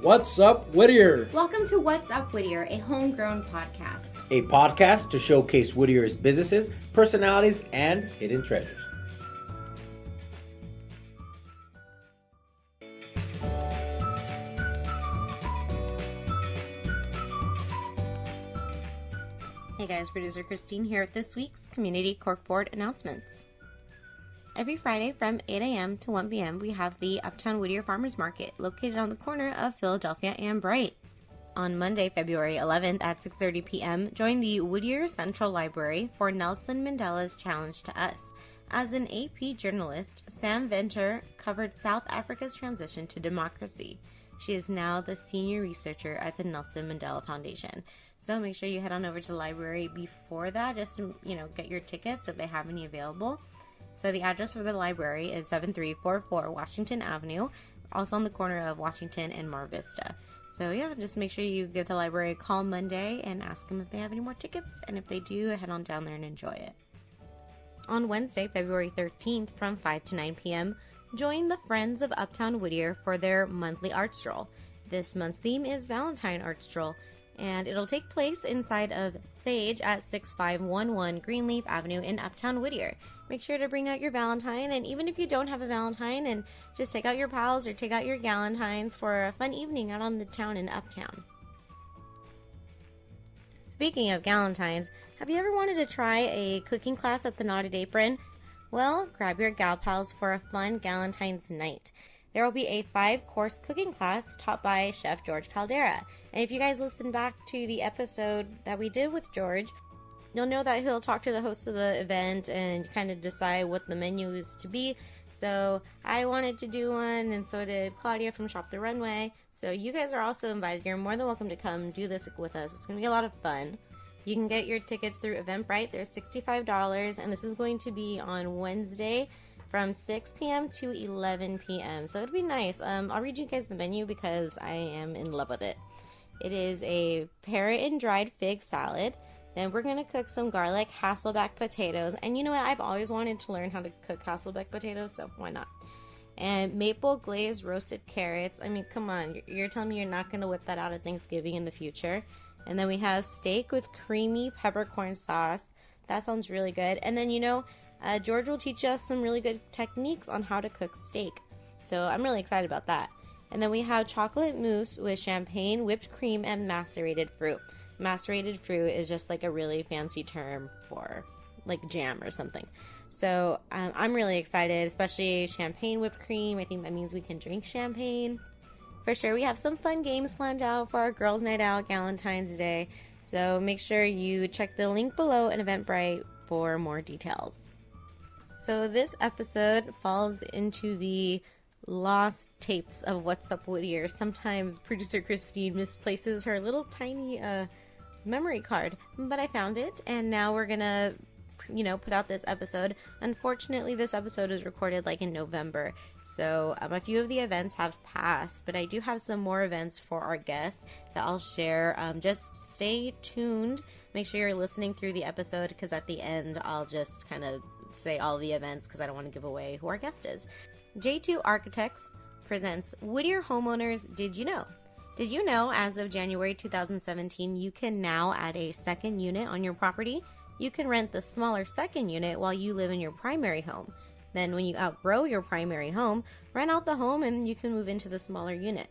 What's up, Whittier? Welcome to What's Up, Whittier, a homegrown podcast. A podcast to showcase Whittier's businesses, personalities, and hidden treasures. Hey guys, producer Christine here with this week's Community Corkboard announcements. Every Friday from 8 a.m. to 1 p.m. we have the Uptown Whittier Farmers Market located on the corner of Philadelphia and Bright. On Monday, February 11th at 6:30 p.m., join the Whittier Central Library for Nelson Mandela's Challenge to Us. As an AP journalist, Sam Venter covered South Africa's transition to democracy. She is now the senior researcher at the Nelson Mandela Foundation. So make sure you head on over to the library before that just to, get your tickets if they have any available. So the address for the library is 7344 Washington Avenue, also on the corner of Washington and Mar Vista. So yeah, just make sure you give the library a call Monday and ask them if they have any more tickets. And if they do, head on down there and enjoy it. On Wednesday, February 13th from 5 to 9 p.m., join the Friends of Uptown Whittier for their monthly art stroll. This month's theme is Valentine Art Stroll, and it'll take place inside of Sage at 6511 Greenleaf Avenue in Uptown Whittier. Make sure to bring out your Valentine, and even if you don't have a Valentine, and just take out your pals or take out your Galentines for a fun evening out on the town in Uptown. Speaking of Galentines, have you ever wanted to try a cooking class at the Knotted Apron? Well, grab your gal pals for a fun Galentine's night. There will be a 5-course cooking class taught by Chef George Caldera. And if you guys listen back to the episode that we did with George, you'll know that he'll talk to the host of the event and kind of decide what the menu is to be. So I wanted to do one, and so did Claudia from Shop the Runway. So you guys are also invited. You're more than welcome to come do this with us. It's going to be a lot of fun. You can get your tickets through Eventbrite. They're $65, and this is going to be on Wednesday from 6 p.m. to 11 p.m. So it'd be nice. I'll read you guys the menu because I am in love with it. It is a parrot and dried fig salad. Then we're going to cook some garlic Hasselback potatoes. And you know what? I've always wanted to learn how to cook Hasselback potatoes, so why not? And maple glazed roasted carrots. I mean, come on. You're telling me you're not going to whip that out at Thanksgiving in the future? And then we have steak with creamy peppercorn sauce. That sounds really good. And then, George will teach us some really good techniques on how to cook steak. So I'm really excited about that. And then we have chocolate mousse with champagne, whipped cream, and macerated fruit. Macerated fruit is just like a really fancy term for like jam or something. So I'm really excited, especially champagne whipped cream. I think that means we can drink champagne. For sure, we have some fun games planned out for our Girls' Night Out Galentine's Day. So make sure you check the link below in Eventbrite for more details. So this episode falls into the lost tapes of What's Up Whittier. Sometimes producer Christine misplaces her little tiny memory card, but I found it, and now we're gonna put out this episode. Unfortunately, this episode is recorded like in November, so a few of the events have passed, but I do have some more events for our guests that I'll share. Just stay tuned. Make sure you're listening through the episode, because at the end I'll just kind of say all the events because I don't want to give away who our guest is. J2 Architects presents Whittier Homeowners Did You Know? Did you know as of January 2017 you can now add a second unit on your property? You can rent the smaller second unit while you live in your primary home. Then when you outgrow your primary home, rent out the home and you can move into the smaller unit.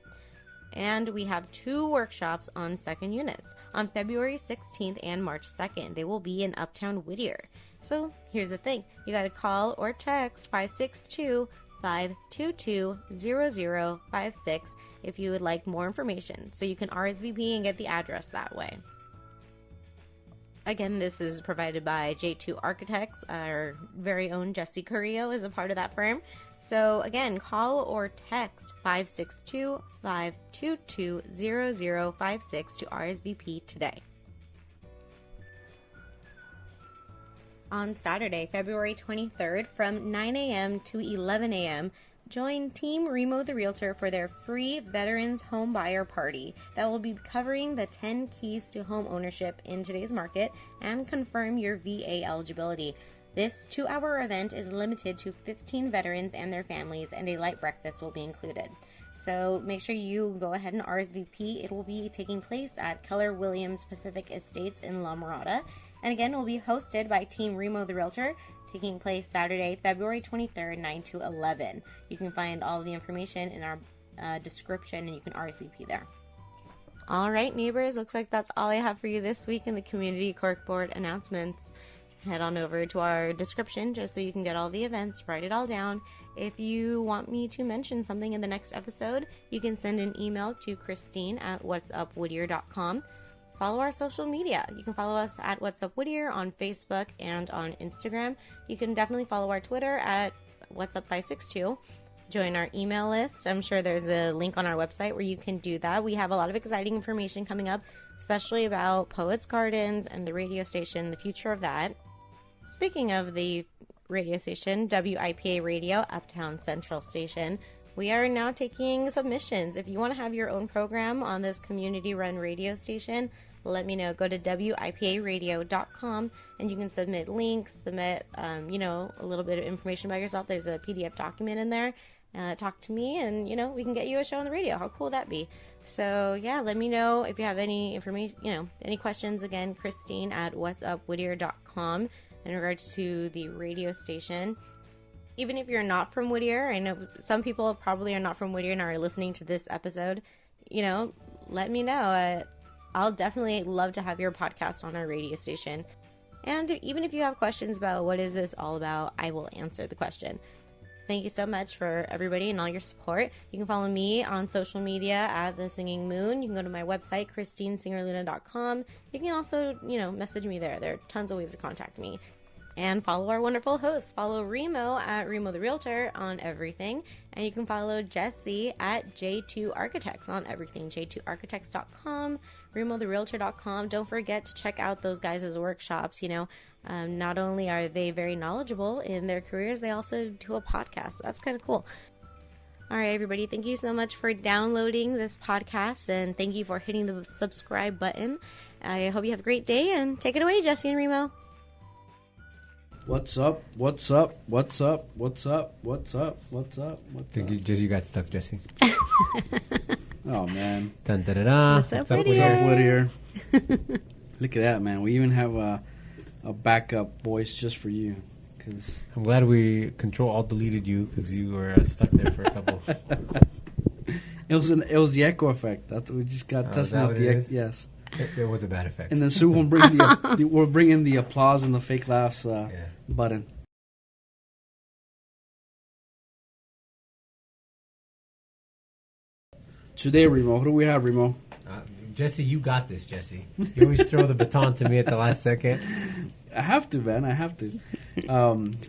And we have 2 workshops on second units on February 16th and March 2nd. They will be in Uptown Whittier. So here's the thing. You got to call or text 562-522-0056 if you would like more information. So you can RSVP and get the address that way. Again, this is provided by J2 Architects. Our very own Jessie Carrillo is a part of that firm. So again, call or text 562-522-0056 to RSVP today. On Saturday, February 23rd from 9 a.m. to 11 a.m., join Team Remo the Realtor for their free Veterans Home Buyer Party that will be covering the 10 keys to home ownership in today's market and confirm your VA eligibility. This 2-hour event is limited to 15 veterans and their families, and a light breakfast will be included. So make sure you go ahead and RSVP. It will be taking place at Keller Williams Pacific Estates in La Mirada. And again, it will be hosted by Team Remo the Realtor, taking place Saturday, February 23rd, 9 to 11. You can find all of the information in our description, and you can RSVP there. All right, neighbors, looks like that's all I have for you this week in the community corkboard announcements. Head on over to our description just so you can get all the events, write it all down. If you want me to mention something in the next episode, you can send an email to Christine@whatsupwhittier.com. Follow our social media. You can follow us at What's Up Whittier on Facebook and on Instagram. You can definitely follow our Twitter at What's Up 562. Join our email list. I'm sure there's a link on our website where you can do that. We have a lot of exciting information coming up, especially about Poets Gardens and the radio station, the future of that. Speaking of the radio station, WIPA Radio, Uptown Central Station, we are now taking submissions. If you want to have your own program on this community-run radio station, let me know. Go to WIPAradio.com and you can submit links, submit, a little bit of information about yourself. There's a PDF document in there. Talk to me and, we can get you a show on the radio. How cool would that be? So, yeah, let me know if you have any information, any questions. Again, Christine@whatsupwhittier.com in regards to the radio station. Even if you're not from Whittier, I know some people probably are not from Whittier and are listening to this episode, let me know. I'll definitely love to have your podcast on our radio station. And even if you have questions about what is this all about, I will answer the question. Thank you so much for everybody and all your support. You can follow me on social media at The Singing Moon. You can go to my website, ChristineSingerLuna.com. You can also, message me there. There are tons of ways to contact me. And follow our wonderful hosts. Follow Remo at Remo the Realtor on everything. And you can follow Jessie at J2 Architects on everything. J2Architects.com, RemoTheRealtor.com. Don't forget to check out those guys' workshops. Not only are they very knowledgeable in their careers, they also do a podcast. So that's kind of cool. All right, everybody. Thank you so much for downloading this podcast. And thank you for hitting the subscribe button. I hope you have a great day. And take it away, Jessie and Remo. What's up? What's up? What's up? What's up? What's up? What's up? What's up? You got stuck, Jessie. Oh, man. Dun, da, da, da. What's up, Whittier? Look at that, man. We even have a backup voice just for you. Cause I'm glad we Control-Alt-deleted you because you were stuck there for a couple. It was the echo effect. That's we just got testing out the echo. Yes. It was a bad effect. And then Sue will bring we'll bring in the applause and the fake laughs button. Today, Remo, who do we have, Remo? Jessie, you got this, Jessie. You always throw the baton to me at the last second. I have to, man. I have to.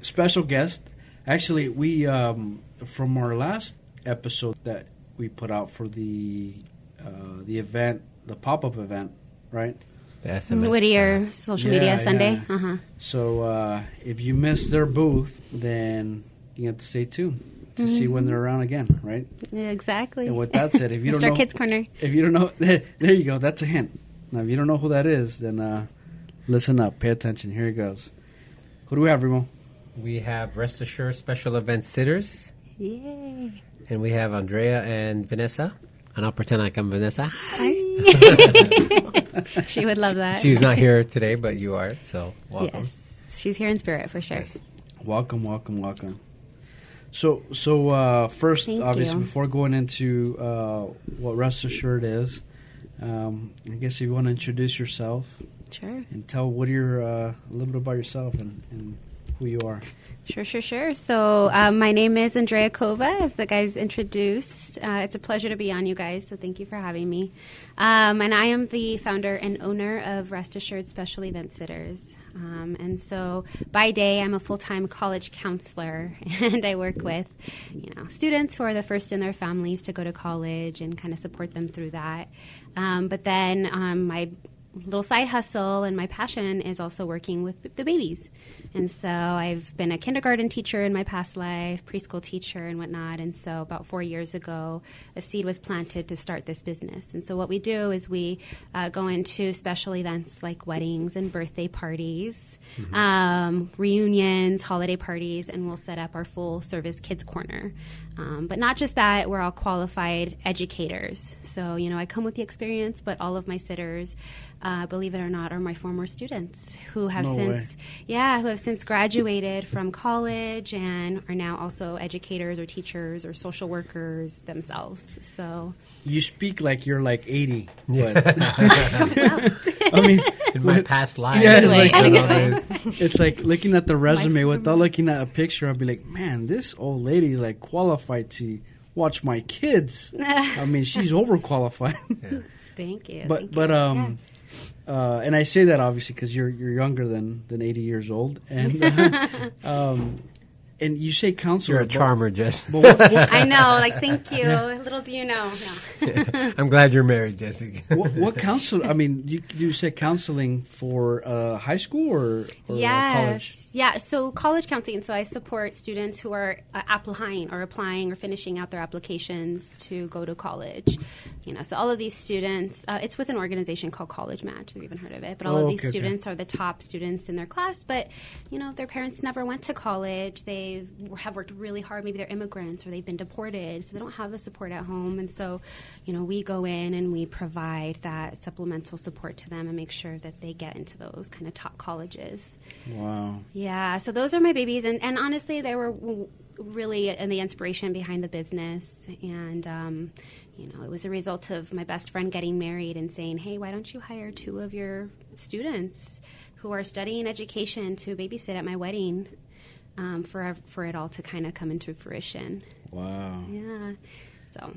Special guest. Actually, we from our last episode that we put out for the event, the pop-up event, right? The SMS. Whittier social media Sunday. Yeah. Uh-huh. So if you missed their booth, then you have to stay tuned to see when they're around again, right? Yeah, exactly. And with that said, if you don't know, Kids Corner. If you don't know, there you go. That's a hint. Now, if you don't know who that is, then listen up, pay attention. Here it goes. Who do we have, Remo? We have Rest Assured Special Event Sitters. Yay. And we have Andrea and Vanessa. And I'll pretend like I'm Vanessa. Hi. She would love that. She's not here today, but you are, so welcome. Yes, she's here in spirit for sure. Yes. Welcome. So first, Thank obviously, you. before going into what Rest Assured is, I guess if you want to introduce yourself. Sure. And tell Whittier a little bit about yourself and who you are. Sure. So my name is Andrea Cova, as the guys introduced. It's a pleasure to be on, you guys, so thank you for having me. And I am the founder and owner of Rest Assured Special Event Sitters. And so by day, I'm a full-time college counselor, and I work with, students who are the first in their families to go to college and kind of support them through that. But then my little side hustle and my passion is also working with the babies. And so I've been a kindergarten teacher in my past life, preschool teacher and whatnot. And so about 4 years ago, a seed was planted to start this business. And so what we do is we go into special events like weddings and birthday parties, reunions, holiday parties, and we'll set up our full service kids corner. But not just that, we're all qualified educators. So, I come with the experience, but all of my sitters, believe it or not, are my former students who have since graduated from college and are now also educators or teachers or social workers themselves. So You speak like you're like 80. Yeah. I mean, in my past life. Yeah, It's it's like looking at the resume without looking at a picture. I'll be like, man, this old lady is like qualified to watch my kids. I mean, she's overqualified. Yeah. Thank you. And I say that obviously because you're younger than 80 years old, and and you say counselor. You're a charmer, Jess. I know. Thank you. Little do you know. No. I'm glad you're married, Jesse. what counsel? I mean, you said counseling for high school or college? Yeah, so college counseling. So I support students who are applying or finishing out their applications to go to college. So all of these students, it's with an organization called College Match. Have you even heard of it? But all of these students are the top students in their class. But, their parents never went to college. They have worked really hard. Maybe they're immigrants or they've been deported. So they don't have the support at home. And so, we go in and we provide that supplemental support to them and make sure that they get into those kind of top colleges. Wow. Yeah, so those are my babies, and honestly, they were really the inspiration behind the business, and it was a result of my best friend getting married and saying, hey, why don't you hire 2 of your students who are studying education to babysit at my wedding for it all to kind of come into fruition. Wow. Yeah, so...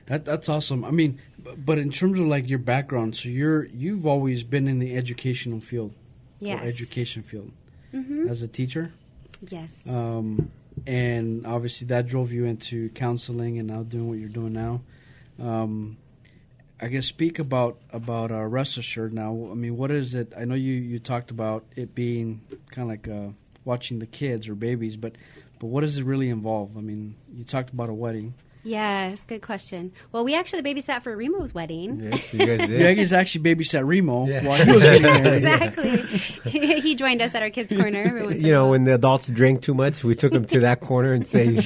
That's awesome. I mean, but in terms of like your background, so you've always been in the educational field. Yes. Or education field. Mm-hmm. As a teacher? Yes. And obviously that drove you into counseling and now doing what you're doing now. I guess speak about Rest Assured now. I mean, what is it? I know you talked about it being kind of like watching the kids or babies, but what does it really involve? I mean, you talked about a wedding. Yes, good question. Well, we actually babysat for Remo's wedding. Yes, you guys did. You guys actually babysat Remo while he was getting married. Exactly. He joined us at our kids' corner. When the adults drank too much, we took them to that corner and say,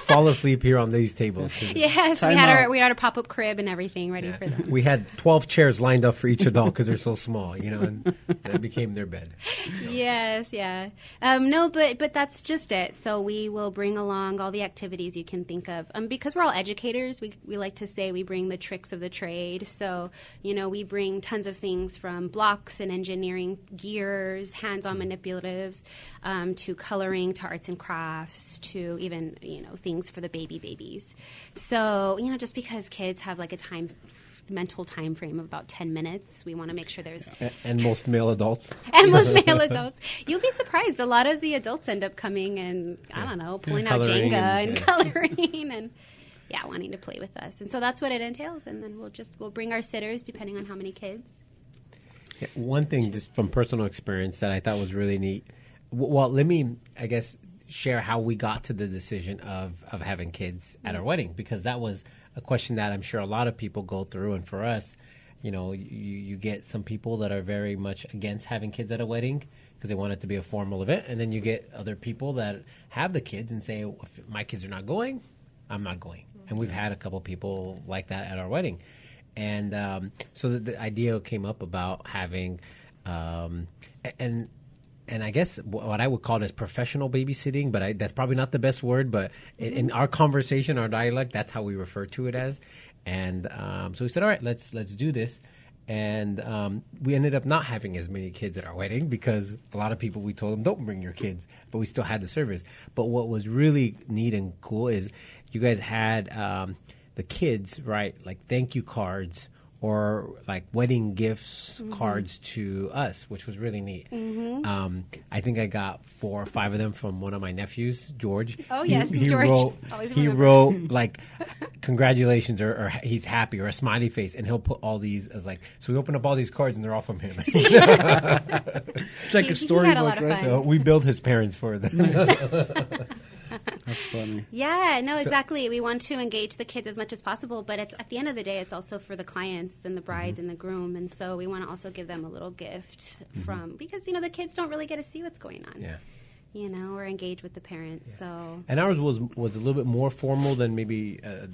fall asleep here on these tables. Yes, we had a pop-up crib and everything ready for them. We had 12 chairs lined up for each adult because they're so small, and that became their bed. Yes, yeah. No, but that's just it. So we will bring along all the activities you can think of. Because we're all educators, we like to say we bring the tricks of the trade. So, we bring tons of things from blocks and engineering gears, hands-on manipulatives, to coloring, to arts and crafts, to even, things for the babies. So, just because kids have like a mental time frame of about 10 minutes. We want to make sure there's... And most male adults. And most male adults. You'll be surprised. A lot of the adults end up coming and, I don't know, pulling out Jenga and coloring and... Yeah, wanting to play with us. And so that's what it entails. And then we'll bring our sitters depending on how many kids. Yeah, one thing just from personal experience that I thought was really neat. Well, let me, I guess, share how we got to the decision of having kids at our wedding, because that was a question that I'm sure a lot of people go through. And for us, you get some people that are very much against having kids at a wedding because they want it to be a formal event. And then you get other people that have the kids and say, if my kids are not going, I'm not going. And we've had a couple people like that at our wedding. And so the idea came up about having, and I guess what I would call this professional babysitting, but that's probably not the best word, but in our conversation, our dialect, that's how we refer to it as. And so we said, all right, let's do this. And we ended up not having as many kids at our wedding because a lot of people, we told them, don't bring your kids, but we still had the service. But what was really neat and cool is you guys had the kids write like thank you cards or like wedding gifts cards to us, which was really neat. I think I got 4 or 5 of them from one of my nephews, George. Oh, yes, he George. Wrote, he wrote like congratulations or he's happy or a smiley face, and he'll put all these as like, so we open up all these cards and they're all from him. It's like a storybook, right? So we build his parents for them. That's funny. Yeah, no, exactly. We want to engage the kids as much as possible, but it's, at the end of the day, it's also for the clients and the brides and the groom, and so we want to also give them a little gift because, the kids don't really get to see what's going on. Yeah. Or engage with the parents. Yeah. So, and ours was a little bit more formal than maybe a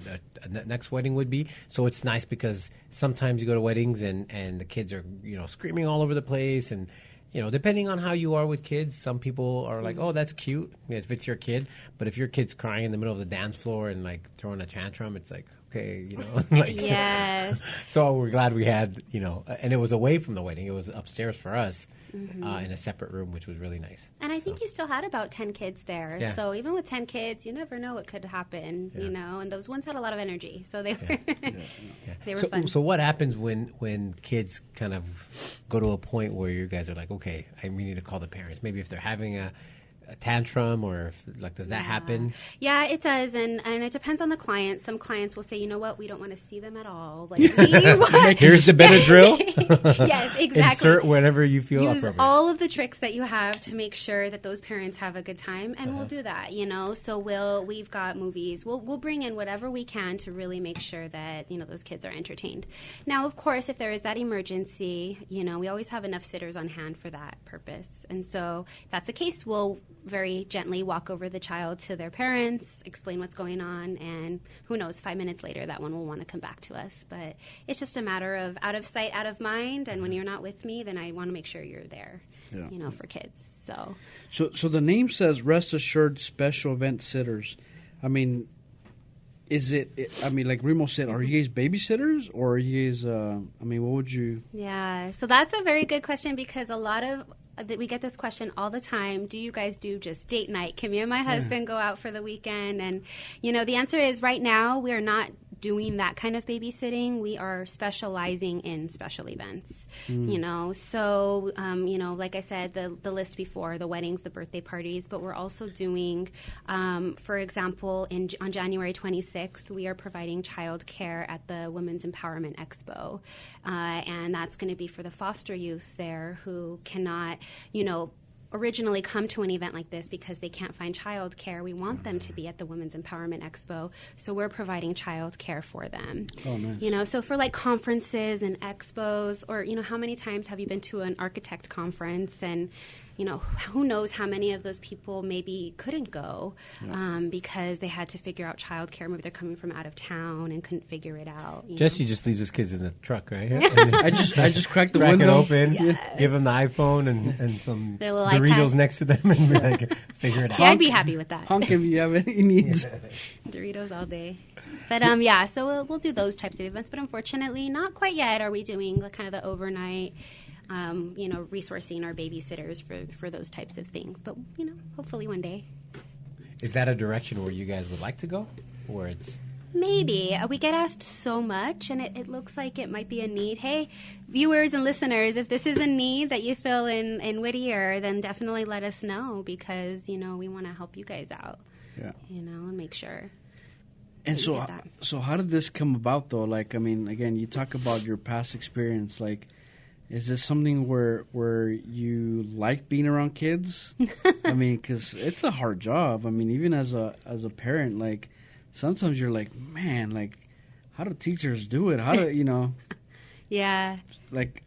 next wedding would be. So it's nice because sometimes you go to weddings and the kids are screaming all over the place, and depending on how you are with kids, some people are like, oh, that's cute if it's your kid, but if your kid's crying in the middle of the dance floor and like throwing a tantrum, it's like, okay, like yes. So we're glad we had and it was away from the wedding. It was upstairs for us. In a separate room, which was really nice. And I think you still had about 10 kids there. Yeah. So even with 10 kids, you never know what could happen, and those ones had a lot of energy. So they were they were fun. So what happens when kids kind of go to a point where you guys are like, okay, we need to call the parents. Maybe if they're having a tantrum, or does that happen? Yeah, it does, and it depends on the client. Some clients will say, you know what, we don't want to see them at all. Like, here's the Benadryl. Yes, exactly. Insert whatever you feel Use appropriate. all of the tricks that you have to make sure that those parents have a good time, and we'll do that. So we've got movies. We'll bring in whatever we can to really make sure that those kids are entertained. Now, of course, if there is that emergency, we always have enough sitters on hand for that purpose, and so if that's the case, we'll very gently walk over the child to their parents, explain what's going on, and who knows, 5 minutes later, that one will want to come back to us. But it's just a matter of out of sight, out of mind, and when you're not with me, then I want to make sure you're there, for kids. So the name says Rest Assured Special Event Sitters. I mean, like Remo said, are you guys babysitters, or are you guys, what would you? Yeah, so that's a very good question, because we get this question all the time. Do you guys do just date night? Can me and my husband go out for the weekend? And, the answer is right now we are not doing that kind of babysitting. We are specializing in special events, So, like I said, the list before, the weddings, the birthday parties, but we're also doing, for example, on January 26th, we are providing child care at the Women's Empowerment Expo. And that's going to be for the foster youth there who cannot, originally come to an event like this because they can't find child care. We want them to be at the Women's Empowerment Expo, so we're providing child care for them. Oh, nice. So for like conferences and expos, or, how many times have you been to an architect conference and, who knows how many of those people maybe couldn't go because they had to figure out child care. Maybe they're coming from out of town and couldn't figure it out. Jesse just leaves his kids in the truck, right? I just cracked the window. Open, give them the iPhone and some Doritos iPad next to them, and be like, figure it out. See, I'd be happy with that. Honk if you have any needs. Doritos all day. But so we'll do those types of events. But unfortunately, not quite yet are we doing kind of the overnight, resourcing our babysitters for those types of things. But, hopefully one day. Is that a direction where you guys would like to go? Or it's... Maybe. We get asked so much, and it looks like it might be a need. Hey, viewers and listeners, if this is a need that you feel in Whittier, then definitely let us know, because, we want to help you guys out. Yeah. And make sure. And so how did this come about, though? Like, again, you talk about your past experience. Like, is this something where you like being around kids? Because it's a hard job. Even as a parent, like, sometimes you're like, man, like, how do teachers do it? How do, Yeah. Like,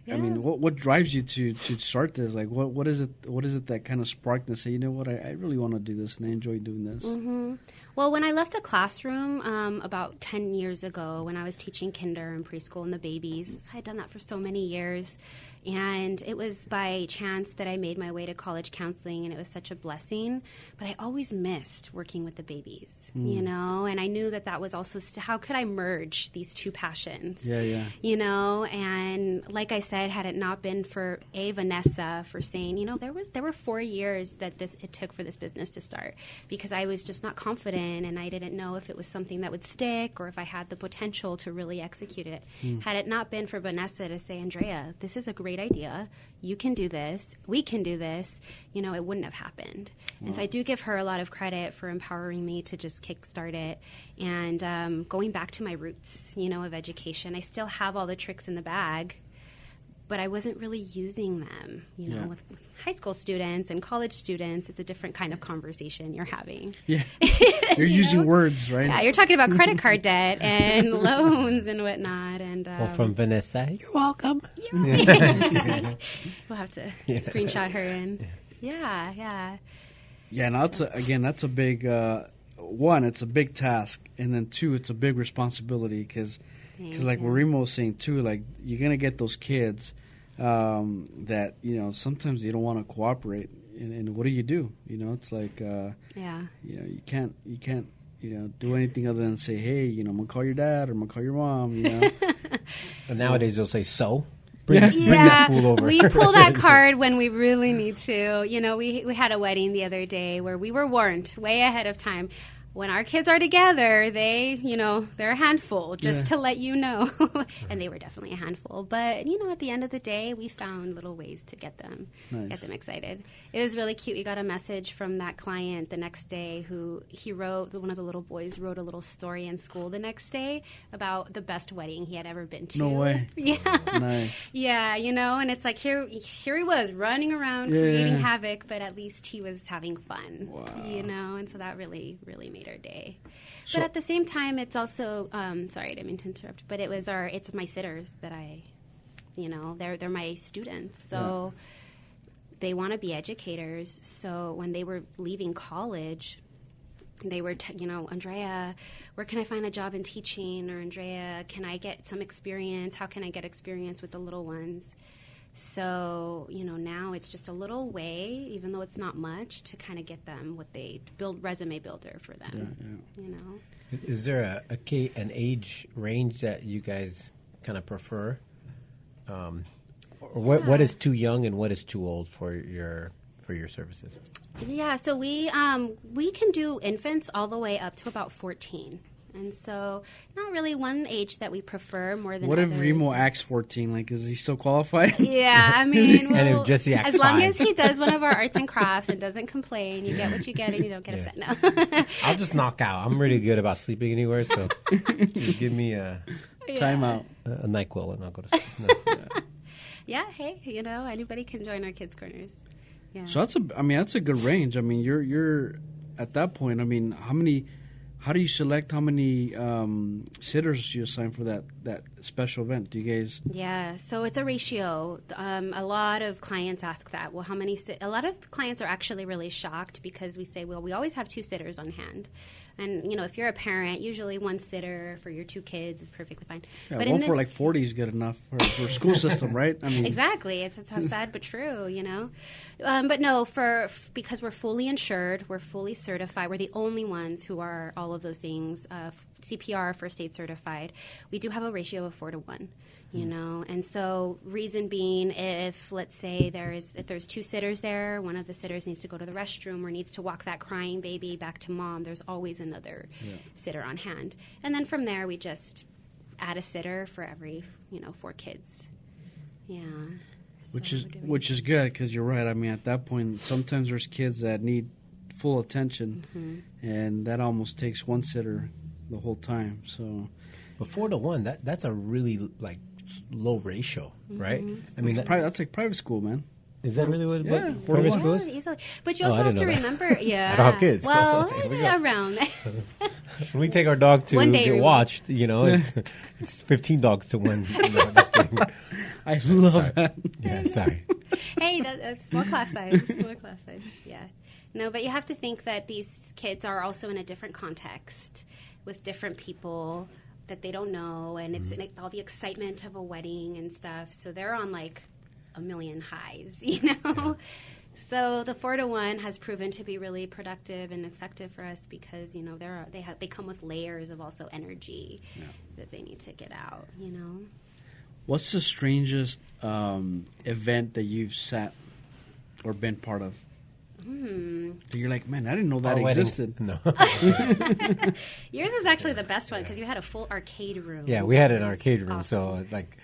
yeah. What drives you to start this? Like, what is it that kind of sparked and say, you know what, I really want to do this and I enjoy doing this? Mm-hmm. Well, when I left the classroom about 10 years ago, when I was teaching kinder and preschool and the babies, I had done that for so many years. And it was by chance that I made my way to college counseling, and it was such a blessing. But I always missed working with the babies, and I knew that was also how could I merge these two passions? Yeah. And like I said, said, had it not been for Vanessa for saying, there were 4 years that it took for this business to start, because I was just not confident and I didn't know if it was something that would stick or if I had the potential to really execute it. Had it not been for Vanessa to say, Andrea, this is a great idea. You can do this. We can do this. It wouldn't have happened. Wow. And so I do give her a lot of credit for empowering me to just kickstart it. And going back to my roots, of education, I still have all the tricks in the bag, but I wasn't really using them. With high school students and college students, it's a different kind of conversation you're having. Yeah, you're using words, right? Yeah, you're talking about credit card debt and loans and whatnot. And from Vanessa, you're welcome. We'll have to screenshot her in. Yeah. Yeah, and that's a big one. It's a big task, and then 2, it's a big responsibility because like what Remo was saying too, like you're gonna get those kids that sometimes they don't want to cooperate, and what do? It's like you can't do anything other than say, hey, I'm gonna call your dad or I'm gonna call your mom. And nowadays they'll say so. Bring that fool over. We pull that card when we really need to. We had a wedding the other day where we were warned way ahead of time. When our kids are together, they're a handful, just to let you know. And they were definitely a handful. But, at the end of the day, we found little ways to get them excited. It was really cute. We got a message from that client the next day one of the little boys wrote a little story in school the next day about the best wedding he had ever been to. No way. Yeah. Nice. Yeah, and it's like here he was running around creating havoc, but at least he was having fun. Wow. And so that really, really made our day. But at the same time, it's also sorry, I didn't mean to interrupt, but it's my sitters that they're my students, so they want to be educators. So when they were leaving college, they were Andrea, where can I find a job in teaching? Or Andrea, can I get some experience? How can I get experience with the little ones? So, now it's just a little way, even though it's not much, to kind of get them what they build, resume builder for them, Is there an age range that you guys kind of prefer? Or what is too young and what is too old for your services? Yeah, so we can do infants all the way up to about 14. And so, not really one age that we prefer more than others. What if Remo acts 14? Like, is he still qualified? Yeah, I mean, and if Jessie acts as long 5. as he does one of our arts and crafts and doesn't complain, you get what you get and you don't get upset. No. I'll just knock out. I'm really good about sleeping anywhere, so just give me a timeout, a NyQuil, and I'll go to sleep. No. Yeah, hey, anybody can join our kids' corners. Yeah. So that's a good range. I mean, you're at that point. I mean, how do you select how many sitters you assign for that special event? Do you guys? Yeah, so it's a ratio. A lot of clients ask that. Well, a lot of clients are actually really shocked because we say, well, we always have 2 sitters on hand. And, if you're a parent, usually 1 sitter for your 2 kids is perfectly fine. Yeah, but one for like 40 is good enough for school system, right? I mean, exactly. It's sad but true, But no, because we're fully insured, we're fully certified, we're the only ones who are all of those things, CPR, first aid certified. We do have a ratio of 4 to 1. And so reason being, if let's say if there's 2 sitters there, one of the sitters needs to go to the restroom or needs to walk that crying baby back to mom, there's always another sitter on hand. And then from there, we just add a sitter for every 4 kids. Yeah. So which is good, because you're right. I mean, at that point, sometimes there's kids that need full attention, and that almost takes 1 sitter the whole time. So, but 4 to 1, that's a really low ratio, right? I mean, that's like private school, man. Is that really what private school is? Easily. But you also have to remember, I don't have kids. Well, around there. When we take our dog to get watched, it's 15 dogs to 1. Just kidding. I love that. Yeah, sorry. Hey, that's small class size. Yeah. No, but you have to think that these kids are also in a different context with different people that they don't know, and it's all the excitement of a wedding and stuff. So they're on a million highs, So the 4 to 1 has proven to be really productive and effective for us because they come with layers of also energy that they need to get out. What's the strangest event that you've sat or been part of? So you're like, man, I didn't know that existed. No. Yours was actually the best one because you had a full arcade room. Yeah, we had an It was arcade room, awesome. so like,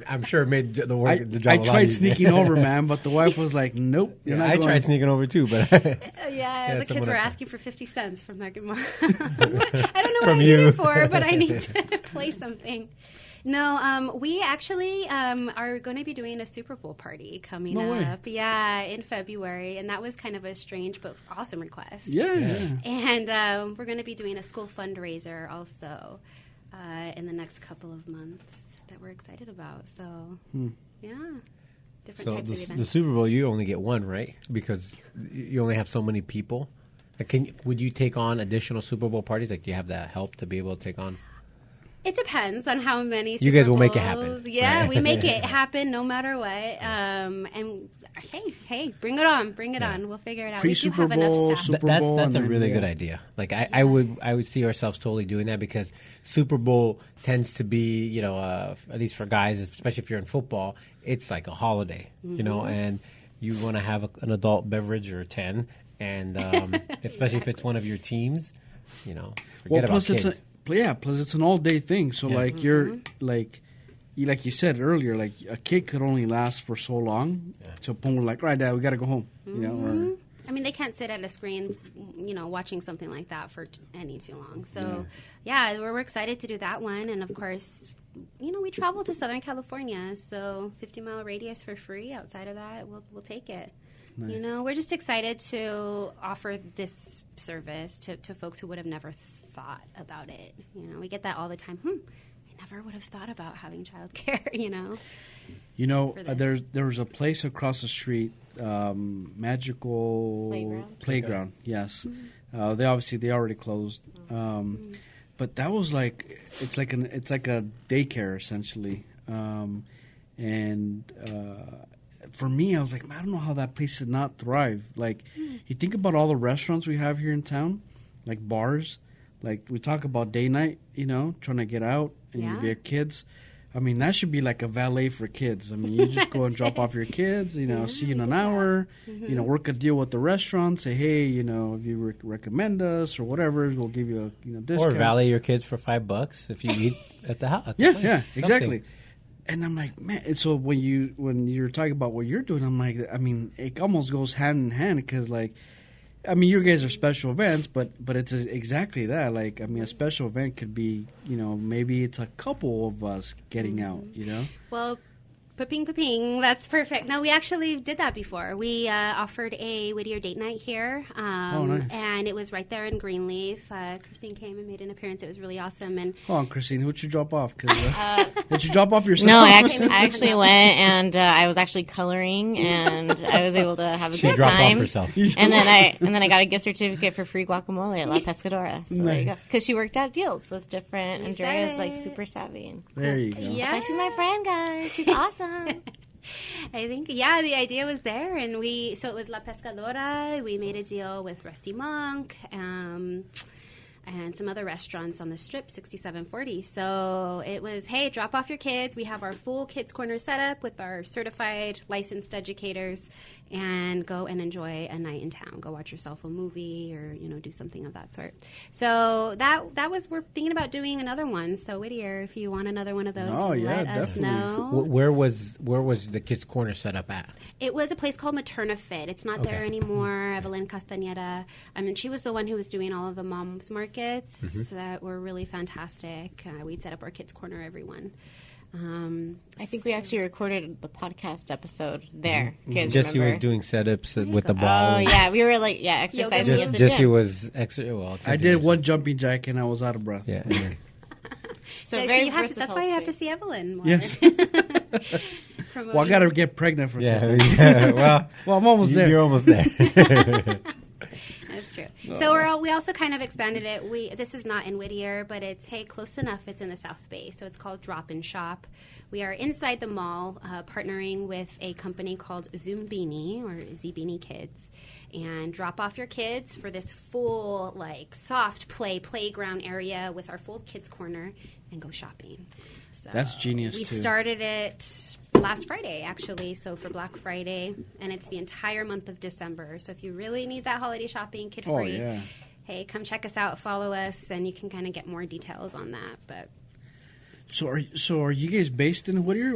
I'm sure it made the job I a lot tried easier. sneaking over, man, but the wife was like, nope. You're Yeah, not I going. tried sneaking over too, but Yeah, the kids someone were up- asking for 50 cents from MarketWhen. I don't know what From I need you. it for, but I need to play something. No, we actually are going to be doing a Super Bowl party coming No way. up. Yeah, in February, and that was kind of a strange but awesome request. Yeah. And we're going to be doing a school fundraiser also in the next couple of months that we're excited about. So, yeah, different so types of the events. Super Bowl, you only get one, right? Because you only have so many people. Like, would you take on additional Super Bowl parties? Like, do you have that help to be able to take on? It depends on how many Super You guys will make it Bowls. happen, Yeah, right? we make it happen no matter what. And hey, bring it on. Bring it on. We'll figure it out. We do Pre-Super have enough Bowl, staff. Super That's Bowl, a and then, really good yeah. idea. Like I would see ourselves totally doing that because Super Bowl tends to be, you know, at least for guys, especially if you're in football, it's like a holiday, you know, and you want to have an adult beverage or 10, and especially if it's one of your teams, you know, forget about kids. Plus it's an all-day thing. So, Yeah. like, you're, like you said earlier, like, a kid could only last for so long. Yeah. So, boom, we're like, all right, Dad, we got to go home. You know, or... I mean, they can't sit at a screen, you know, watching something like that for any too long. So, yeah, we're excited to do that one. And, of course, you know, we travel to Southern California. So 50-mile radius for free. Outside of that, we'll take it. Nice. You know, we're just excited to offer this service to folks who would have never thought about it. You know, we get that all the time. I never would have thought about having childcare, you know. You know, For this. there's a place across the street, Magical Playground. Yes, they already closed. But that was like it's like a daycare essentially, and for me, I was like, man, I don't know how that place did not thrive. Like, you think about all the restaurants we have here in town, like bars. Like, we talk about day night, you know, trying to get out and Yeah. you have kids. I mean, that should be like a valet for kids. I mean, you just go and drop off your kids, you know, see you in an hour, you know, work a deal with the restaurant, say, hey, you know, if you recommend us or whatever, we'll give you a discount. Or valet your kids for $5 if you eat at the house. at the Yeah, place. yeah, Something. exactly. And I'm like, man. And so when you're talking about what you're doing, I'm like, I mean, it almost goes hand in hand because, like, I mean, your guys are special events, but it's exactly that. Like, I mean, a special event could be, you know, maybe it's a couple of us getting out, you know. Well, pa-ping, that's perfect. No, we actually did that before. We offered a Whittier date night here. Nice. And it was right there in Greenleaf. Christine came and made an appearance. It was really awesome. And Hold on, Christine, who'd you drop off? 'Cause, did you drop off yourself? No, I actually went and I was actually coloring and I was able to have a She good dropped time. off herself. And then I got a gift certificate for free guacamole at La Pescadora. So there you go. Because she worked out deals with different. You Andrea's said like it. super savvy. And There you go. yeah. Like, she's my friend, guys. She's awesome. I think, yeah, the idea was there. And so it was La Pescadora. We made a deal with Rusty Monk. And some other restaurants on the strip, 6740. So it was, hey, drop off your kids. We have our full kids corner set up with our certified licensed educators, and go and enjoy a night in town. Go watch yourself a movie or, you know, do something of that sort. So that was, we're thinking about doing another one. So Whittier, if you want another one of those, Oh, yeah, let us definitely. know. Where was the kids' corner set up at? It was a place called Materna Fit. It's not there Okay. anymore. Evelyn Castañeda. I mean, she was the one who was doing all of the moms markets Mm-hmm. that were really fantastic. We'd set up our kids' corner, everyone. I think we actually recorded the podcast episode there. You guys Jesse remember? was doing setups with the ball. Oh, and yeah. We were like, exercising Yoga at the Jesse gym. was extra. Well, I did one jumping jack and I was out of breath. Yeah. and then- So So very you have to, that's versatile why you have to space. see Evelyn more. Yes. Promoting. Well, I got to get pregnant for something. yeah. Well, I'm almost there. You're almost there. That's true. So we also kind of expanded it. This is not in Whittier, but it's, hey, close enough. It's in the South Bay. So it's called Drop and Shop. We are inside the mall, partnering with a company called Zumbini or Zbini Kids. And drop off your kids for this full, like, soft playground area with our full kids corner. and go shopping. So That's genius, We too. started it last Friday, actually, so for Black Friday, and it's the entire month of December. So if you really need that holiday shopping kid-free, Oh, yeah. hey, come check us out, follow us, and you can kind of get more details on that. But So are you guys based in Whittier,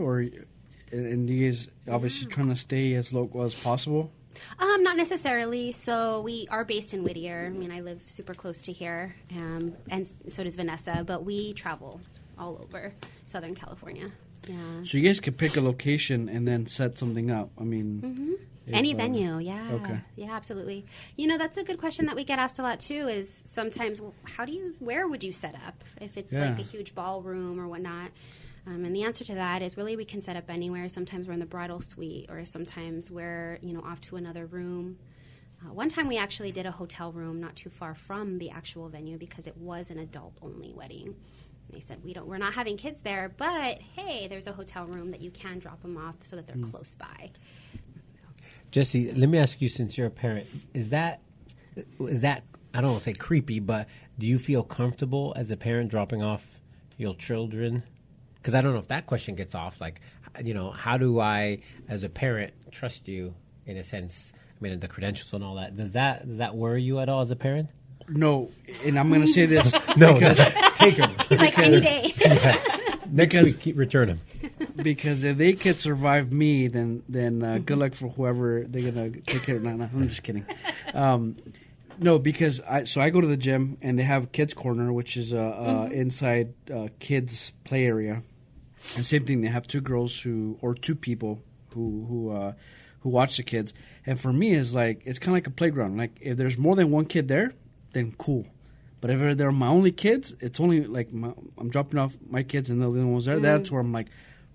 and you guys obviously trying to stay as local as possible? Not necessarily. So we are based in Whittier. I mean, I live super close to here, and so does Vanessa. But we travel all over Southern California. Yeah. So you guys could pick a location and then set something up. I mean, Any venue, yeah. Okay. Yeah, absolutely. You know, that's a good question that we get asked a lot, too, is sometimes, where would you set up if it's like a huge ballroom or whatnot? And the answer to that is really we can set up anywhere. Sometimes we're in the bridal suite, or sometimes we're, off to another room. One time we actually did a hotel room not too far from the actual venue because it was an adult-only wedding. They said, we're not having kids there, but, hey, there's a hotel room that you can drop them off so that they're close by. Jessie, let me ask you, since you're a parent, is that I don't want to say creepy, but do you feel comfortable as a parent dropping off your children? Because I don't know if that question gets off. Like, how do I, as a parent, trust you in a sense? I mean, the credentials and all that. Does that worry you at all as a parent? No, and I'm going to say this. No, take them. He's like, any day. Next week, return them. Because if they could survive me, then good luck for whoever they're gonna take care of. No, I'm just kidding. No, because I go to the gym and they have kids corner, which is inside kids play area, and same thing. They have two girls or two people who watch the kids, and for me it's kind of like a playground. Like if there's more than one kid there, then cool. But if they're my only kids, it's only like I'm dropping off my kids and the little ones there. That's where I'm like,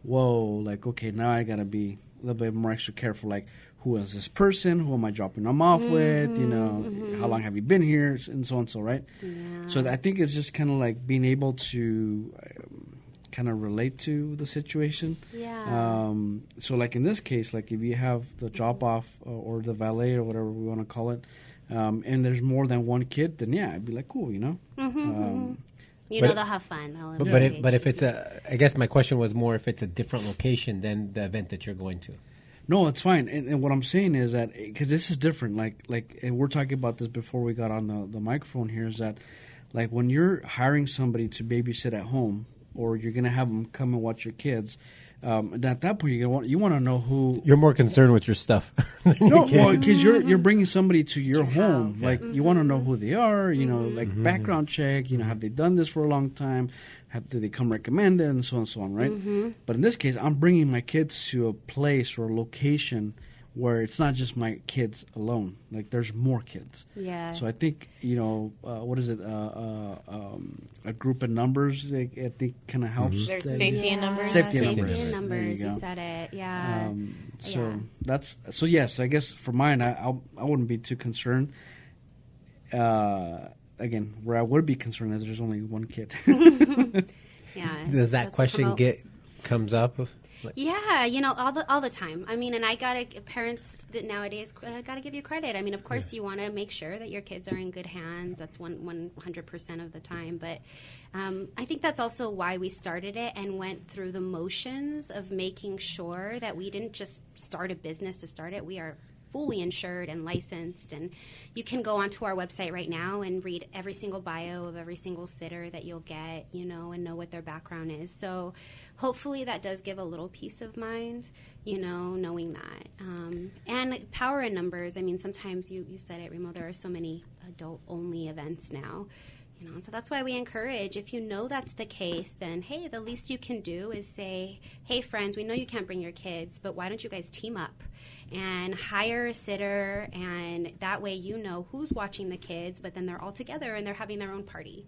whoa, like, okay, now I got to be a little bit more extra careful. Like, who is this person? Who am I dropping them off with? How long have you been here? And so on, so right? Yeah. So I think it's just kind of like being able to kind of relate to the situation. Yeah. So like in this case, like if you have the drop-off or the valet or whatever we want to call it, and there's more than one kid, then yeah, I'd be like, cool, they'll have fun. But if it's I guess my question was more if it's a different location than the event that you're going to. No, it's fine. And what I'm saying is that because this is different, like, and we're talking about this before we got on the microphone here, is that like when you're hiring somebody to babysit at home, or you're gonna have them come and watch your kids. At that point, you want to know who. You're more concerned with your stuff. No, because you're bringing somebody to your home. House. Like you want to know who they are. Like background check. Have they done this for a long time? Did they come recommended and so on and so on, right? But in this case, I'm bringing my kids to a place or a location where it's not just my kids alone. Like there's more kids. Yeah. So I think what is it? A group of numbers. I think kind of helps. There's safety in numbers. Safety in numbers. There you You said it. Yeah. So yes. I guess for mine, I wouldn't be too concerned. Again, where I would be concerned is there's only one kid. Yeah. Does that question comes up? Yeah, all the time. I mean, and I parents that nowadays gotta give you credit. I mean, of course, you want to make sure that your kids are in good hands. That's 100% of the time. But I think that's also why we started it and went through the motions of making sure that we didn't just start a business to start it. We are fully insured and licensed, and you can go onto our website right now and read every single bio of every single sitter that you'll get, and know what their background is. So hopefully that does give a little peace of mind, knowing that. And power in numbers. I mean, sometimes you said it, Remo, there are so many adult-only events now. And so that's why we encourage, if you know that's the case, then, hey, the least you can do is say, hey, friends, we know you can't bring your kids, but why don't you guys team up and hire a sitter, and that way you know who's watching the kids, but then they're all together and they're having their own party.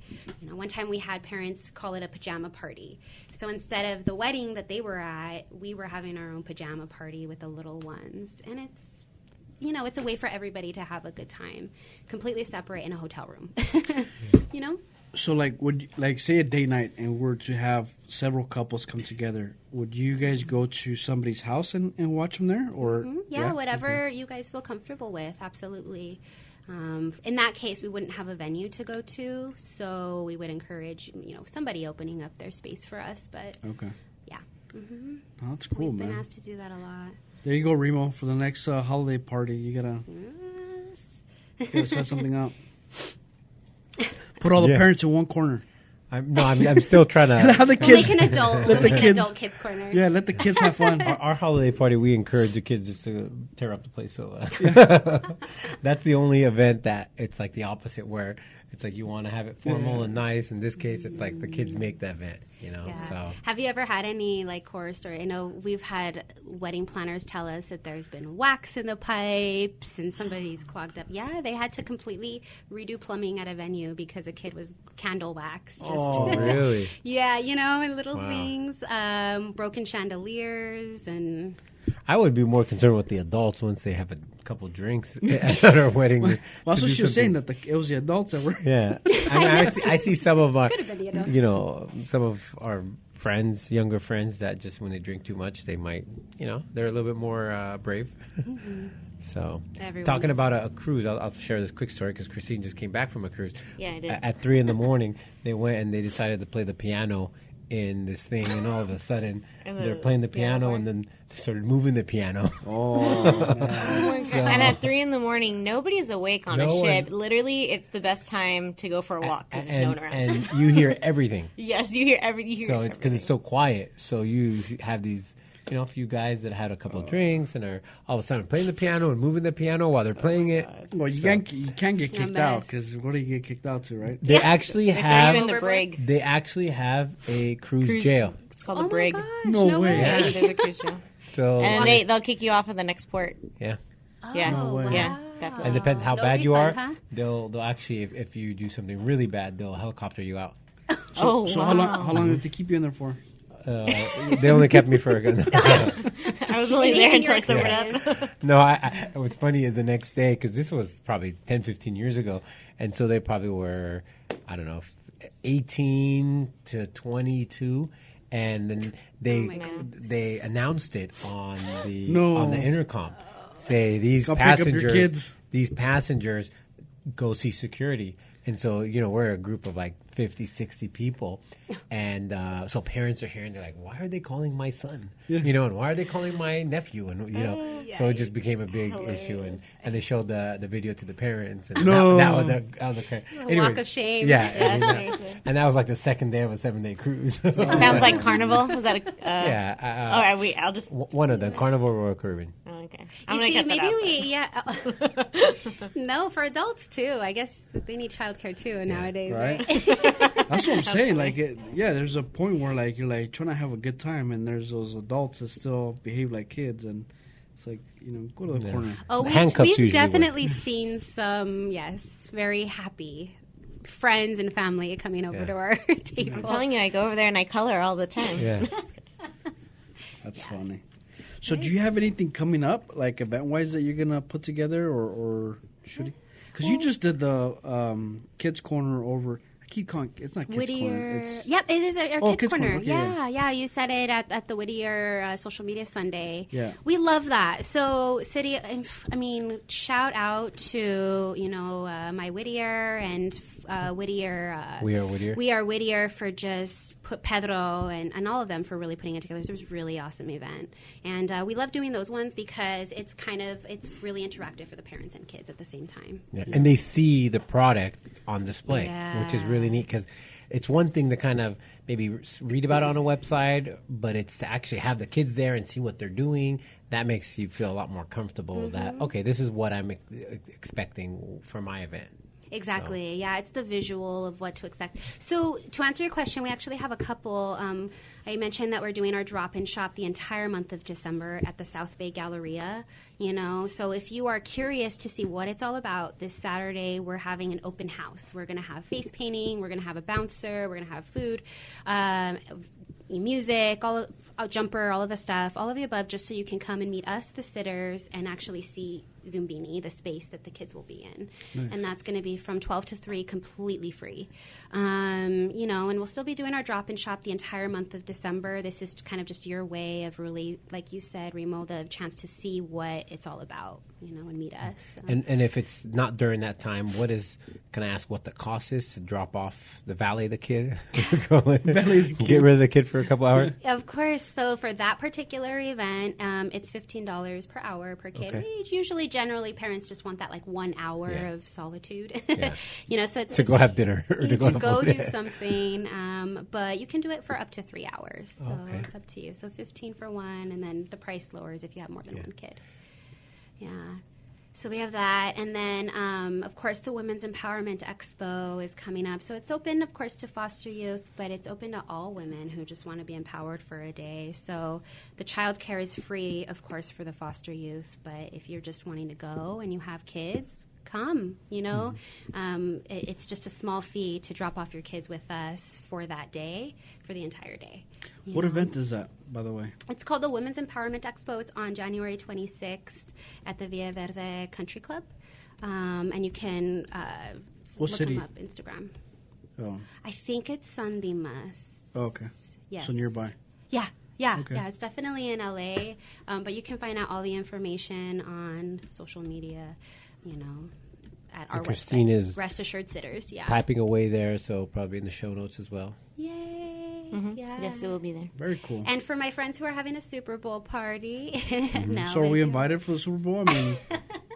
One time we had parents call it a pajama party. So instead of the wedding that they were at, we were having our own pajama party with the little ones, and it's a way for everybody to have a good time, completely separate in a hotel room. So, would say a date night, and we're to have several couples come together, would you guys go to somebody's house and watch them there, or whatever you guys feel comfortable with, absolutely. In that case, we wouldn't have a venue to go to, so we would encourage, somebody opening up their space for us. But Okay. yeah, mm-hmm. Oh, that's cool, We've man. been asked to do that a lot. There you go, Remo. For the next holiday party, you gotta set something up. Put all the parents in one corner. I'm still trying to. Have the kids. We'll make an adult kids corner. Yeah, let the kids have fun. Our holiday party, we encourage the kids just to tear up the place. So that's the only event that it's like the opposite, where it's like you want to have it formal and nice. In this case, it's like the kids make the event, Yeah. So have you ever had any horror story? I know we've had wedding planners tell us that there's been wax in the pipes and somebody's clogged up. Yeah, they had to completely redo plumbing at a venue because a kid was candle wax. Really? Yeah, and little things, broken chandeliers, and I would be more concerned with the adults once they have a couple drinks at our wedding. Well, that's what she was saying, that it was the adults that were. Yeah, I see some of our, Could have been the adults. some of our friends, younger friends, that just when they drink too much, they might, they're a little bit more brave. Mm-hmm. So, Everyone talking is. about a cruise, I'll share this quick story because Christine just came back from a cruise. Yeah, I did. At 3 a.m, they went and they decided to play the piano in this thing, and all of a sudden they're playing the piano, and then they started moving the piano. And at 3 a.m, nobody's awake on No a ship. one. Literally, it's the best time to go for a walk because there's no one around. And you hear everything. Yes, you hear everything. So it's because it's so quiet. So you have these, a few guys that had a couple of drinks and are all of a sudden playing the piano and moving the piano while they're playing it. Well, you can't get a kicked mess. out, because what do you get kicked out to, right? They actually Not have even the brig. they actually have a cruise jail. It's called oh the brig. my gosh, No way. Yeah, there's a cruise jail. So And they'll kick you off at the next port. yeah. Yeah. Oh, way. wow. Yeah, definitely. And depends how No bad you are. refund, huh? They'll actually, if you do something really bad, they'll helicopter you out. Oh, So wow. how long did they keep you in there for? They only kept me for a good. I was only there until I sobered experience. up. No, what's funny is the next day, because this was probably 10, 15 years ago, and so they probably were, I don't know, 18 to 22, and then they announced it on the intercom. Say these Go pick up your passengers, kids. go see security. And so, we're a group of like 50, 60 people. And so parents are here and they're like, why are they calling my son? And why are they calling my nephew? And, so it just became a big issue. And they showed the video to the parents. And that was a walk of shame. Yeah. Yeah, and, seriously. and that was like the second day of a 7-day cruise. Sounds like Carnival. Was that a... yeah. all right, I'll just... One of them, Carnival Royal Caribbean. Oh, okay. I'm You going to see, cut that maybe out. no, for adults too. I guess they need childcare too nowadays, Right. right? That's what I'm saying. Like, there's a point where you're trying to have a good time, and there's those adults that still behave like kids, and it's like, go to the corner. Oh, Handcuffs usually we've work. definitely seen some, very happy friends and family coming over to our table. I'm telling you, I go over there and I color all the time. Yeah. That's funny. So, do you have anything coming up, like event-wise, that you're gonna put together, or should you? Because you just did the kids corner over. I keep calling it's not kids Whittier. corner. It's Yep, it is our Oh, kids Kids corner. Corner, okay, Yeah. You said it at the Whittier social media Sunday. Yeah. We love that. So, shout out to my Whittier and Whittier. We are Whittier. We are Whittier for just put Pedro and all of them for really putting it together. It was a really awesome event, and we love doing those ones because it's really interactive for the parents and kids at the same time. Yeah. And they see the product on display, Yeah. which is really neat because it's one thing to kind of maybe read about it on a website, but it's to actually have the kids there and see what they're doing. That makes you feel a lot more comfortable that, okay, this is what I'm expecting for my event. Exactly. Yeah, it's the visual of what to expect. So to answer your question, we actually have a couple. I mentioned that we're doing our drop-in shop the entire month of December at the South Bay Galleria. So if you are curious to see what it's all about, this Saturday we're having an open house. We're going to have face painting. We're going to have a bouncer. We're going to have food. Music, a jumper, all of the stuff, all of the above, just so you can come and meet us, the sitters, and actually see Zumbini, the space that the kids will be in. Nice. And that's going to be from 12 to 3, completely free. And we'll still be doing our drop-in shop the entire month of December. This is kind of just your way of really, like you said, Remo, the chance to see what it's all about, and meet us. So. And if it's not during that time, can I ask what the cost is to drop off the valet the kid? Get rid of the kid for a couple hours? Of course. So for that particular event, it's $15 per hour per kid. Okay. Usually, generally, parents just want that 1 hour of solitude. Yeah. So it's to go have dinner or to go do something. But you can do it for up to 3 hours. So it's up to you. So 15 for one, and then the price lowers if you have more than one kid. Yeah. So we have that. And then, of course, the Women's Empowerment Expo is coming up. So it's open, of course, to foster youth, but it's open to all women who just want to be empowered for a day. So the childcare is free, of course, for the foster youth. But if you're just wanting to go and you have kids, come, it's just a small fee to drop off your kids with us for that day, for the entire day. What event is that, by the way? It's called the Women's Empowerment Expo. It's on January 26th at the Blvd Country Club. And you can what look city? them up, Instagram. Oh. I think it's San Dimas. Oh, okay. Yes. So nearby. Yeah. Okay. Yeah, it's definitely in LA. But you can find out all the information on social media, at our Christine website. is Rest Assured Sitters, typing away there, so probably in the show notes as well. Yay. Mm-hmm. Yeah. Yes, it will be there. Very cool. And for my friends who are having a Super Bowl party. So are we invited for the Super Bowl? I mean,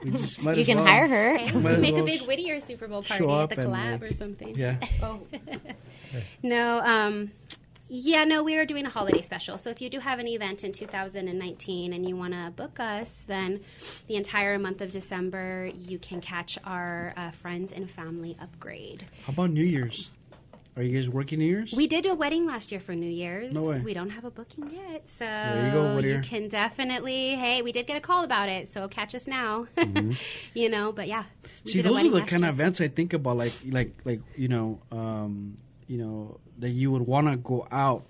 we just might you can hire her. Hey, make a big Whittier Super Bowl party at the collab or something. Yeah. No, we are doing a holiday special. So if you do have an event in 2019 and you want to book us, then the entire month of December, you can catch our Friends and Family Upgrade. How about New Year's? Are you guys working New Year's? We did a wedding last year for New Year's. No way. We don't have a booking yet. So there you go, Whittier. You can definitely, we did get a call about it, so catch us now. Mm-hmm. But yeah. See, those are the kind of events I think about, that you would want to go out,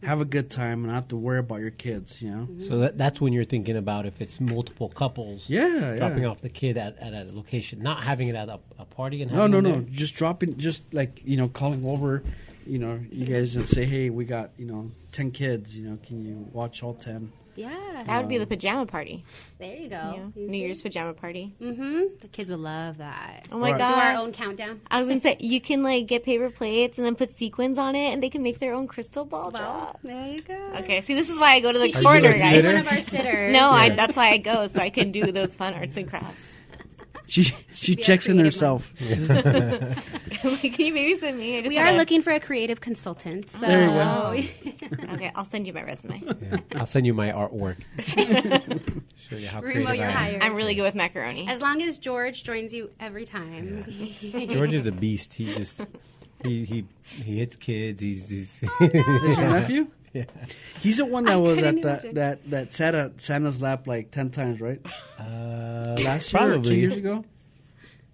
have a good time, and not have to worry about your kids, Mm-hmm. So that's when you're thinking about if it's multiple couples dropping off the kid at a location, not having it at a party and having No. it there. Just dropping, calling over, you guys and say, hey, we got, 10 kids, can you watch all 10? Yeah. That would be the pajama party. There you go. New Year's pajama party. Mm-hmm. The kids would love that. Oh, my God. Do our own countdown. I was going to say, you can, get paper plates and then put sequins on it, and they can make their own crystal ball drop. There you go. Okay, see, this is why I go to the Are corner, you a guys. sitter? One of our sitters. No, that's why I go, so I can do those fun arts and crafts. She checks in herself. Can you babysit me? We are looking for a creative consultant. So. There you go. Okay, I'll send you my resume. Yeah. I'll send you my artwork. Show you how Remo, creative you're I am. hired. I'm really good with macaroni. As long as George joins you every time. Yeah. George is a beast. He just he hits kids. He's Is your nephew? Yeah. He's the one that was at imagine. that sat at Santa's lap 10 times, right? Last year or probably 2 years ago?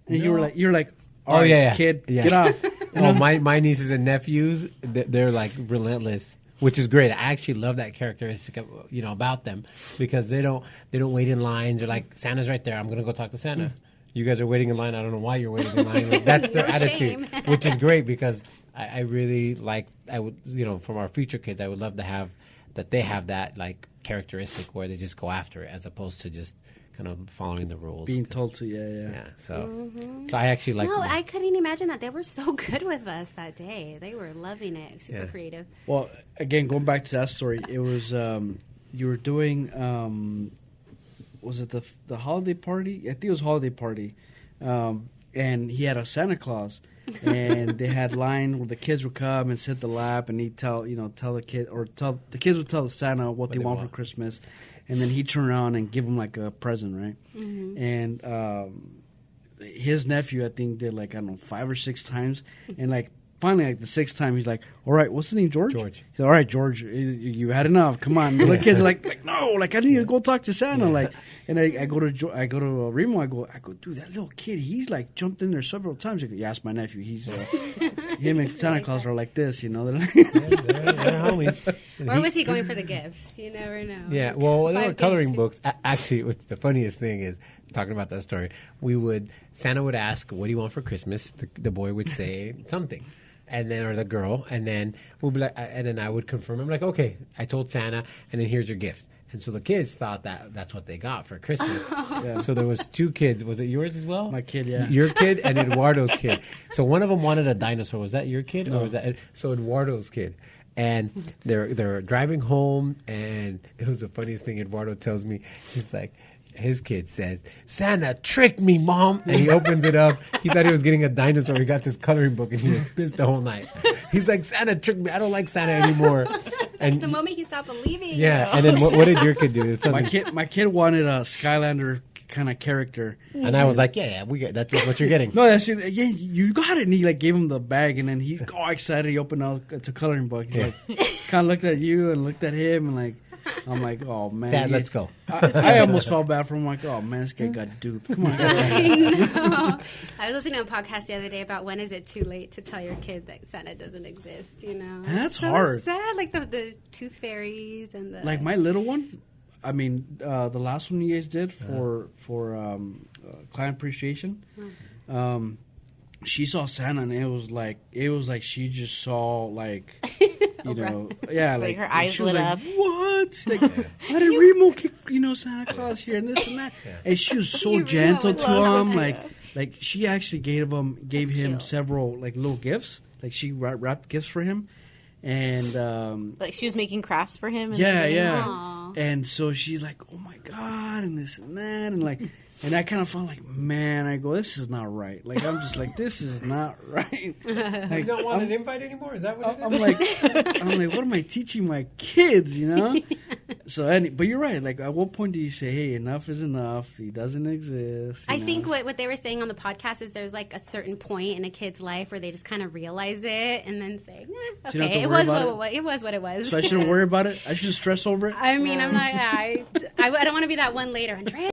And No. you're like, all right, kid, get off. Oh, my nieces and nephews, they're like relentless, which is great. I actually love that characteristic, about them, because they don't wait in lines. They're like, Santa's right there. I'm gonna go talk to Santa. You guys are waiting in line. I don't know why you're waiting in line. Like, that's their No attitude, shame. which is great, because I really like. I would, from our future kids, I would love to have that. They have that characteristic where they just go after it, as opposed to just kind of following the rules. Being told to, yeah. So I actually like. No, I couldn't imagine that. They were so good with us that day. They were loving it. Super creative. Well, again, going back to that story, it was you were doing. Was it the holiday party? I think it was holiday party, and he had a Santa Claus, and they had line where the kids would come and sit at the lap, and he'd tell the kid, or the kids would tell the Santa what they want for Christmas, and then he'd turn around and give them like a present, right? Mm-hmm. And his nephew, I think, did 5 or 6 times, and finally, the 6th time, he's like, all right, what's the name, George? George. He's like, all right, George, you had enough. Come on. The little kid's like, no, I need to go talk to Santa. And I go to Remo, I go, dude, that little kid, he's jumped in there several times. I go, yeah, that's my nephew. He's him and Santa Claus are like this, you know. They're like, yeah, homies. Or was he going for the gifts? You never know. Yeah, well, there were 5 coloring gifts. books. Actually, what's the funniest thing is, talking about that story, Santa would ask, what do you want for Christmas? The boy would say something. And then, or the girl, and then we'll be like, and then I would confirm. I'm like, okay, I told Santa, and then here's your gift. And so the kids thought that's what they got for Christmas. Yeah. So there was 2 kids. Was it yours as well? My kid, yeah. Your kid and Eduardo's kid. So one of them wanted a dinosaur. Was that your kid, No. or was that so Eduardo's kid? And they're driving home, and it was the funniest thing. Eduardo tells me, he's like, his kid says, Santa tricked me, Mom. And he opens it up. He thought he was getting a dinosaur. He got this coloring book, and he was pissed the whole night. He's like, Santa tricked me. I don't like Santa anymore. And The moment he stopped believing. yeah, and then what did your kid do? my kid wanted a Skylander kind of character. And I was like, yeah, that's what you're getting. No, that's it. Yeah, you got it. And he like gave him the bag, and then he got all excited. He opened out it's a coloring book. He like kind of looked at you and looked at him, and like I'm like, oh man, Dad, let's go. I almost felt bad for him. Like, oh man, this guy got duped. Come on, I know. I was listening to a podcast the other day about when is it too late to tell your kid that Santa doesn't exist, you know? And that's so hard. sad, like the tooth fairies and the... like my little one. I mean, the last one you guys did for client appreciation. She saw Santa, and it was like she just saw like you know, yeah, Like like her eyes she was lit like, up. What? Like, how did Remo kick Santa Claus here and this and that? And she was so Remo gentle was to awesome. him, like she actually gave him cute. several like little gifts. Like she wrapped gifts for him, and Like she was making crafts for him. And yeah, everything. yeah. Aw. And so she's like, oh my God, and this and that. And like, and I kind of felt like, man, I go, this is not right. Like, I'm just like, this is not right. Like, You don't want an invite anymore? Is that what it is? I'm like, what am I teaching my kids, you know? So, but you're right. Like, at what point do you say, hey, enough is enough. He doesn't exist. you I know? think what they were saying on the podcast is there's like a certain point in a kid's life where they just kind of realize it and then say, So you don't have okay, to it worry was about what it was what it was. So I shouldn't worry about it? I shouldn't stress over it? I mean, I'm not. I don't want to be that one later, Andrea.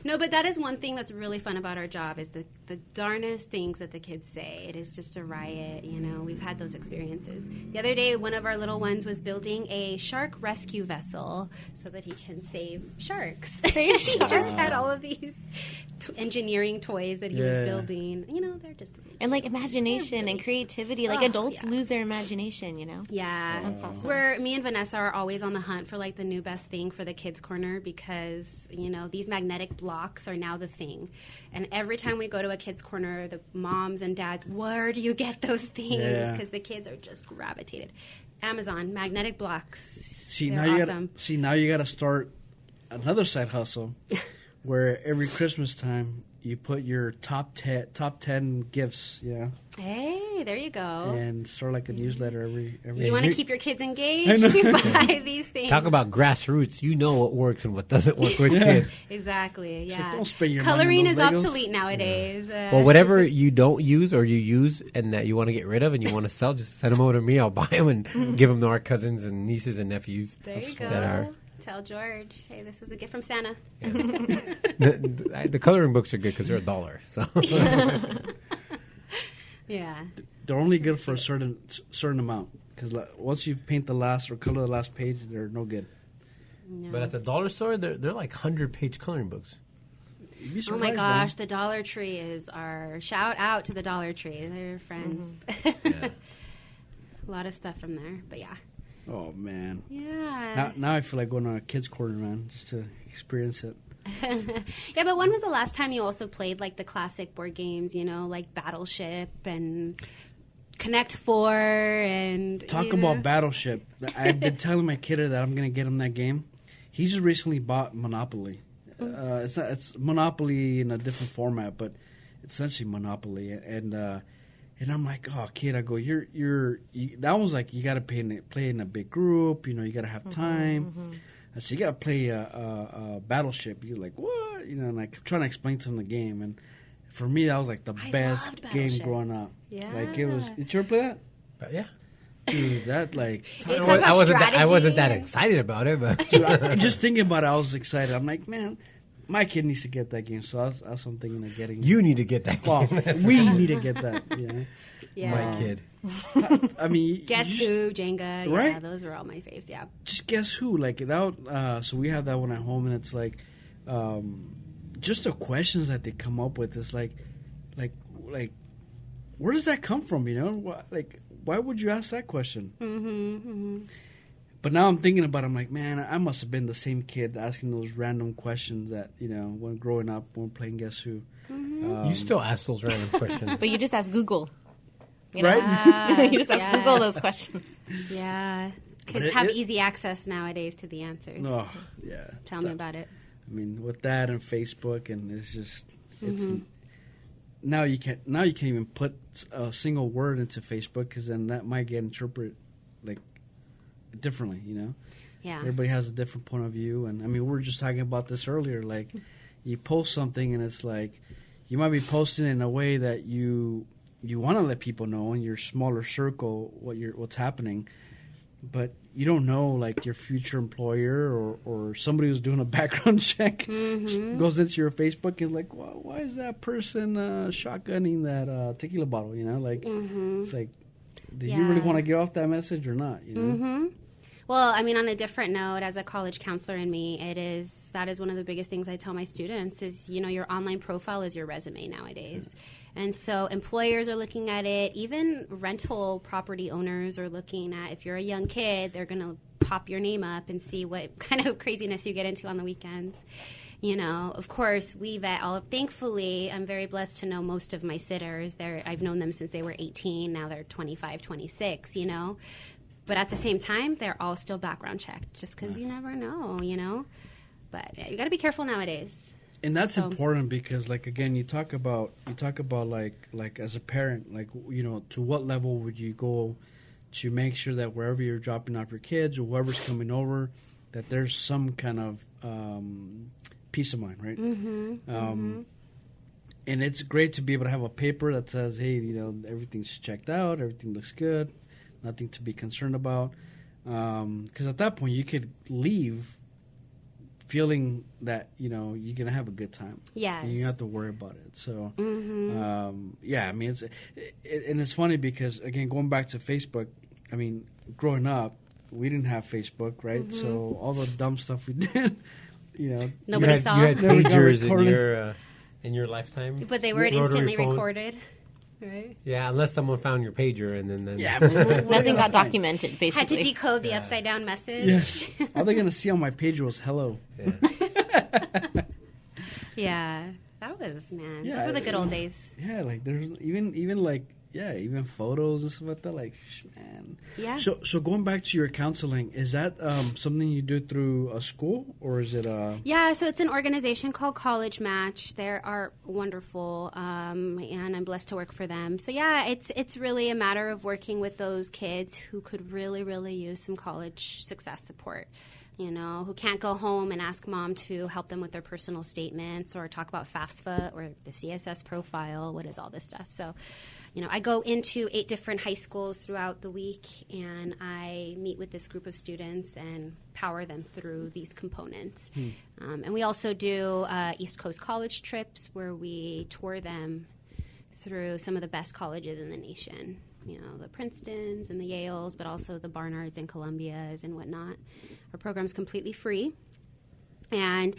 No, but that is one thing that's really fun about our job is the darnest things that the kids say. It is just a riot, you know. We've had those experiences. The other day, one of our little ones was building a shark rescue vessel so that he can save sharks. He just had all of these engineering toys that he was Yeah. building. You know, they're just... And like imagination and creativity. Like Oh, adults yeah. lose their imagination, you know? Yeah, That's awesome. me and Vanessa are always on the hunt for like the new best thing for the kids' corner because you know these magnetic blocks are now the thing, and every time we go to a kids' corner, the moms and dads, where do you get those things? Yeah. Because the kids are just gravitated. Amazon magnetic blocks. See, They're now you gotta start another side hustle where every Christmas time you put your top 10 gifts, yeah, Hey, there you go. and start like a newsletter every. You want to keep your kids engaged? You buy these things. Talk about grassroots. You know what works and what doesn't work with kids. Exactly. Yeah. don't spend your money on Coloring those is Legos. obsolete nowadays. Well, whatever you don't use or you use and that you want to get rid of and you want to sell, just send them over to me. I'll buy them and give them to our cousins and nieces and nephews. There you go. That are Tell George, hey, this was a gift from Santa. the coloring books are good because they're $1. So Yeah. They're only good for a certain amount because once you paint the last or color the last page, they're no good. No. But at the dollar store, they're like 100-page coloring books. You'd be Oh my surprised, gosh, the Dollar Tree is our shout out to the Dollar Tree. They're friends. Yeah. A lot of stuff from there, but yeah. man. Oh man. Yeah. Now I feel like going to a kids' corner, man, just to experience it. Yeah, but when was the last time you also played like the classic board games, you know, like Battleship and Connect 4 and Talk you about know? Battleship. I've been telling my kid that I'm going to get him that game. He just recently bought Monopoly. It's Monopoly in a different format, but it's essentially Monopoly. And I'm like, oh, kid, I go, that was like you got to play in a big group. You know, you got to have time. And so you got to play a Battleship. You're like, what? You know, and like trying to explain to him the game. And for me, that was like the best loved game Battleship. growing up. Yeah. Like it was. Did you ever play that? But yeah. Dude, that like. Talk about I wasn't that strategy. excited about it, but Dude, just thinking about it, I was excited. I'm like, man, My kid needs to get that game, so that's what I'm thinking of getting. You need to get that. Well, we need to get that. Yeah. My kid. I mean, Guess Who, Jenga, yeah, Right? those are all my faves. Yeah. Just Guess Who, like that. So we have that one at home, and it's like, just the questions that they come up with is like, where does that come from? Why would you ask that question? But now I'm thinking about it, I'm like, man, I must have been the same kid asking those random questions that, when growing up, when playing Guess Who. You still ask those random questions. But you just ask Google. Right? You just ask Google those questions. Yeah. Kids have easy access nowadays to the answers. Oh, yeah. Tell me about it. I mean, with that and Facebook, and it's just, now you can't even put a single word into Facebook, because then that might get interpreted like differently, Yeah. Everybody has a different point of view, and I mean, we were just talking about this earlier. Like, you post something, and it's like you might be posting in a way that you want to let people know in your smaller circle what's happening, but you don't know, like, your future employer or somebody who's doing a background check goes into your Facebook and is like, well, why is that person shotgunning that tequila bottle? It's like, do you really want to get off that message or not? Well, I mean, on a different note, as a college counselor in me, that is one of the biggest things I tell my students is, your online profile is your resume nowadays. And so employers are looking at it. Even rental property owners are looking at, if you're a young kid, they're going to pop your name up and see what kind of craziness you get into on the weekends. Of course, we vet all of, thankfully, I'm very blessed to know most of my sitters. I've known them since they were 18. Now they're 25, 26, But at the same time, they're all still background checked just because you never know, But you got to be careful nowadays. And that's important because, like, again, you talk about like as a parent, like, to what level would you go to make sure that wherever you're dropping off your kids or whoever's coming over, that there's some kind of peace of mind, right? And it's great to be able to have a paper that says, hey, everything's checked out, everything looks good, nothing to be concerned about. Because at that point, you could leave feeling that, you're going to have a good time. Yes. And you don't have to worry about it. So, yeah, I mean, it's funny because, again, going back to Facebook, I mean, growing up, we didn't have Facebook, right? So all the dumb stuff we did, Nobody saw. You had pagers in your lifetime. But they weren't instantly recorded. Right. Yeah, unless someone found your pager and then yeah, nothing got documented, basically. Had to decode the upside down message. Yeah. All they're gonna see on my page was hello. Yeah, that was Yeah, those were the good old days. Yeah, like there's even like even photos and stuff like that. Like, man. Yeah. So going back to your counseling, is that something you do through a school or is it a? Yeah, so it's an organization called College Match. They are wonderful, and I'm blessed to work for them. So yeah, it's really a matter of working with those kids who could really, really use some college success support. Who can't go home and ask mom to help them with their personal statements or talk about FAFSA or the CSS profile. What is all this stuff? So, I go into 8 different high schools throughout the week, and I meet with this group of students and power them through these components. And we also do East Coast college trips where we tour them through some of the best colleges in the nation. The Princetons and the Yales, but also the Barnards and Columbias and whatnot. Our program's completely free. And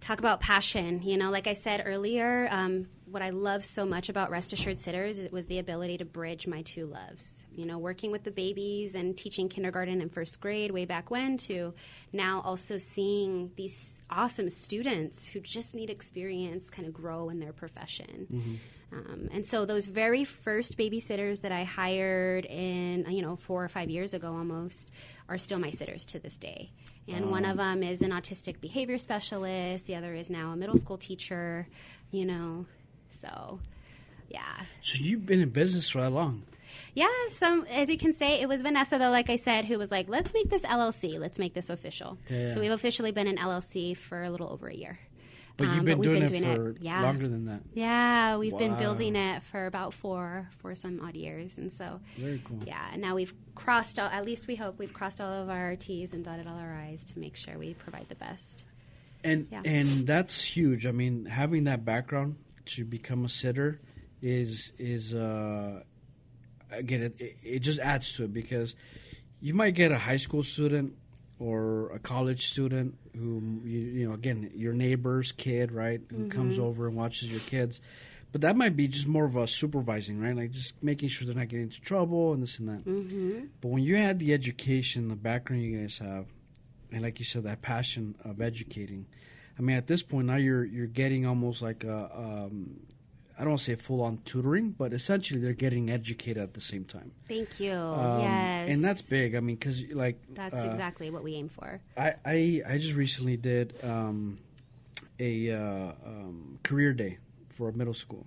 talk about passion. Like I said earlier, what I love so much about Rest Assured Sitters was the ability to bridge my two loves. Working with the babies and teaching kindergarten and first grade way back when to now also seeing these awesome students who just need experience kind of grow in their profession. And so those very first babysitters that I hired in, 4 or 5 years ago almost, are still my sitters to this day. And one of them is an autistic behavior specialist. The other is now a middle school teacher, So, yeah. So you've been in business for that long? Yeah, so as you can say, it was Vanessa, though, like I said, who was like, let's make this LLC. Let's make this official. Yeah. So we've officially been an LLC for a little over a year. But you've been doing it for yeah. longer than that. Yeah, we've been building it for about four some odd years. And so, very cool. Yeah, and now we've crossed, at least we hope, we've crossed all of our T's and dotted all our I's to make sure we provide the best. And that's huge. I mean, having that background to become a sitter is again, it just adds to it, because you might get a high school student or a college student who, you know, again, your neighbor's kid, right, who comes over and watches your kids. But that might be just more of a supervising, right? Like just making sure they're not getting into trouble and this and that. But when you had the education, the background you guys have, and like you said, that passion of educating, I mean, at this point now you're getting almost like a I don't want to say full-on tutoring, but essentially they're getting educated at the same time. Thank you. Yes. And that's big. I mean, because like... That's exactly what we aim for. I just recently did a career day for a middle school.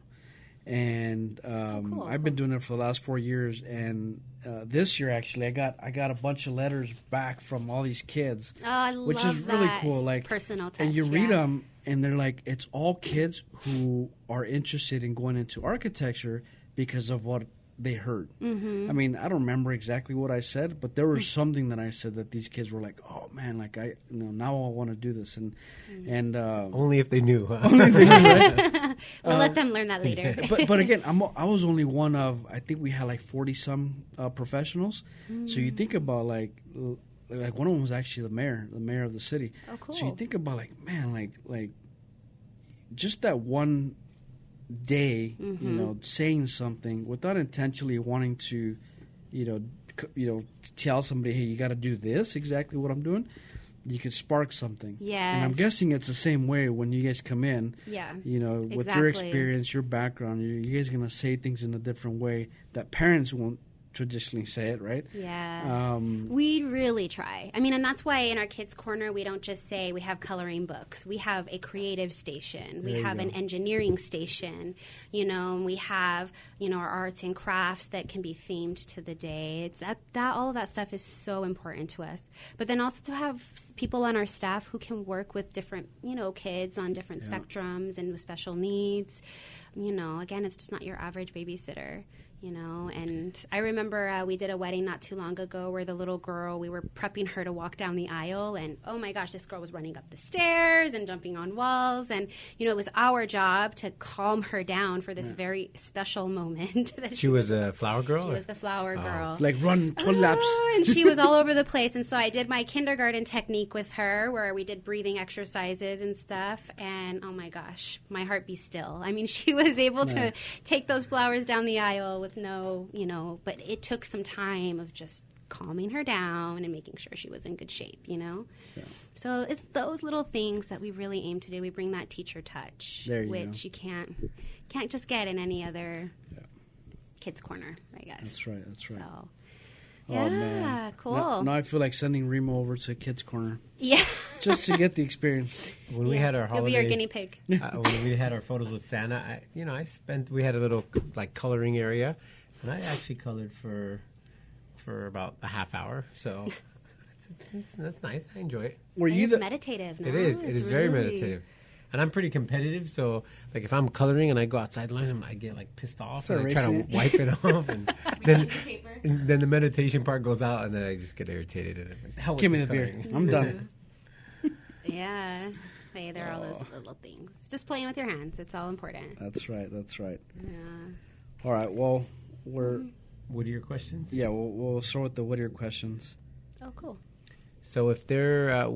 And I've been doing it for the last 4 years. And this year, actually, I got a bunch of letters back from all these kids. Oh, I love which is really that. cool. Like, personal touch. And you read them, and they're like, it's all kids who are interested in going into architecture because of what they heard. I mean, I don't remember exactly what I said, but there was something that I said that these kids were like, "Oh man, like now I want to do this." And only if they knew. Huh? only if they knew, right? We'll let them learn that later. but again, I was only one of, I think we had like 40 some professionals. So you think about like one of them was actually the mayor of the city. Oh, cool. So you think about like, man, like just that one day, you know, saying something without intentionally wanting to, you know, tell somebody, hey, you got to do this, exactly what I'm doing. You could spark something. Yes. And I'm guessing it's the same way when you guys come in. Yeah. You know, with your experience, your background, you guys are going to say things in a different way that parents won't traditionally say it, right? Yeah. We really try. I mean, and that's why in our kids' corner, we don't just say we have coloring books. We have a creative station. We have an engineering station. You know, and we have, you know, our arts and crafts that can be themed to the day. It's that all of that stuff is so important to us. But then also to have people on our staff who can work with different, you know, kids on different spectrums and with special needs. You know, again, it's just not your average babysitter. You know, and I remember we did a wedding not too long ago where the little girl, we were prepping her to walk down the aisle, and oh my gosh, this girl was running up the stairs and jumping on walls, and you know, it was our job to calm her down for this very special moment. That she was a flower girl? She was the flower girl. Like run 12 laps. And she was all over the place, and so I did my kindergarten technique with her where we did breathing exercises and stuff, and oh my gosh, my heart be still. I mean, she was able to take those flowers down the aisle with no, you know, but it took some time of just calming her down and making sure she was in good shape, you know? Yeah. So it's those little things that we really aim to do. We bring that teacher touch, which you can't just get in any other kids' corner, I guess. That's right. So, oh, man. Cool. Now I feel like sending Remo over to Kids Corner. Yeah. Just to get the experience. When we had our holiday... He'll be our guinea pig. When we had our photos with Santa, we had a little like coloring area, and I actually colored for about a half hour. So that's nice. I enjoy it. It's meditative. No? It is. It is very meditative. And I'm pretty competitive, so like if I'm coloring and I go outside line, I get like pissed off and I try to wipe it off, and then the meditation part goes out, and then I just get irritated. And give me the beer. I'm done. Yeah. Hey, there are all those little things. Just playing with your hands. It's all important. That's right. Yeah. All right. Well, we're Whittier questions. Yeah, we'll start with the Whittier questions. Oh, cool. So if they're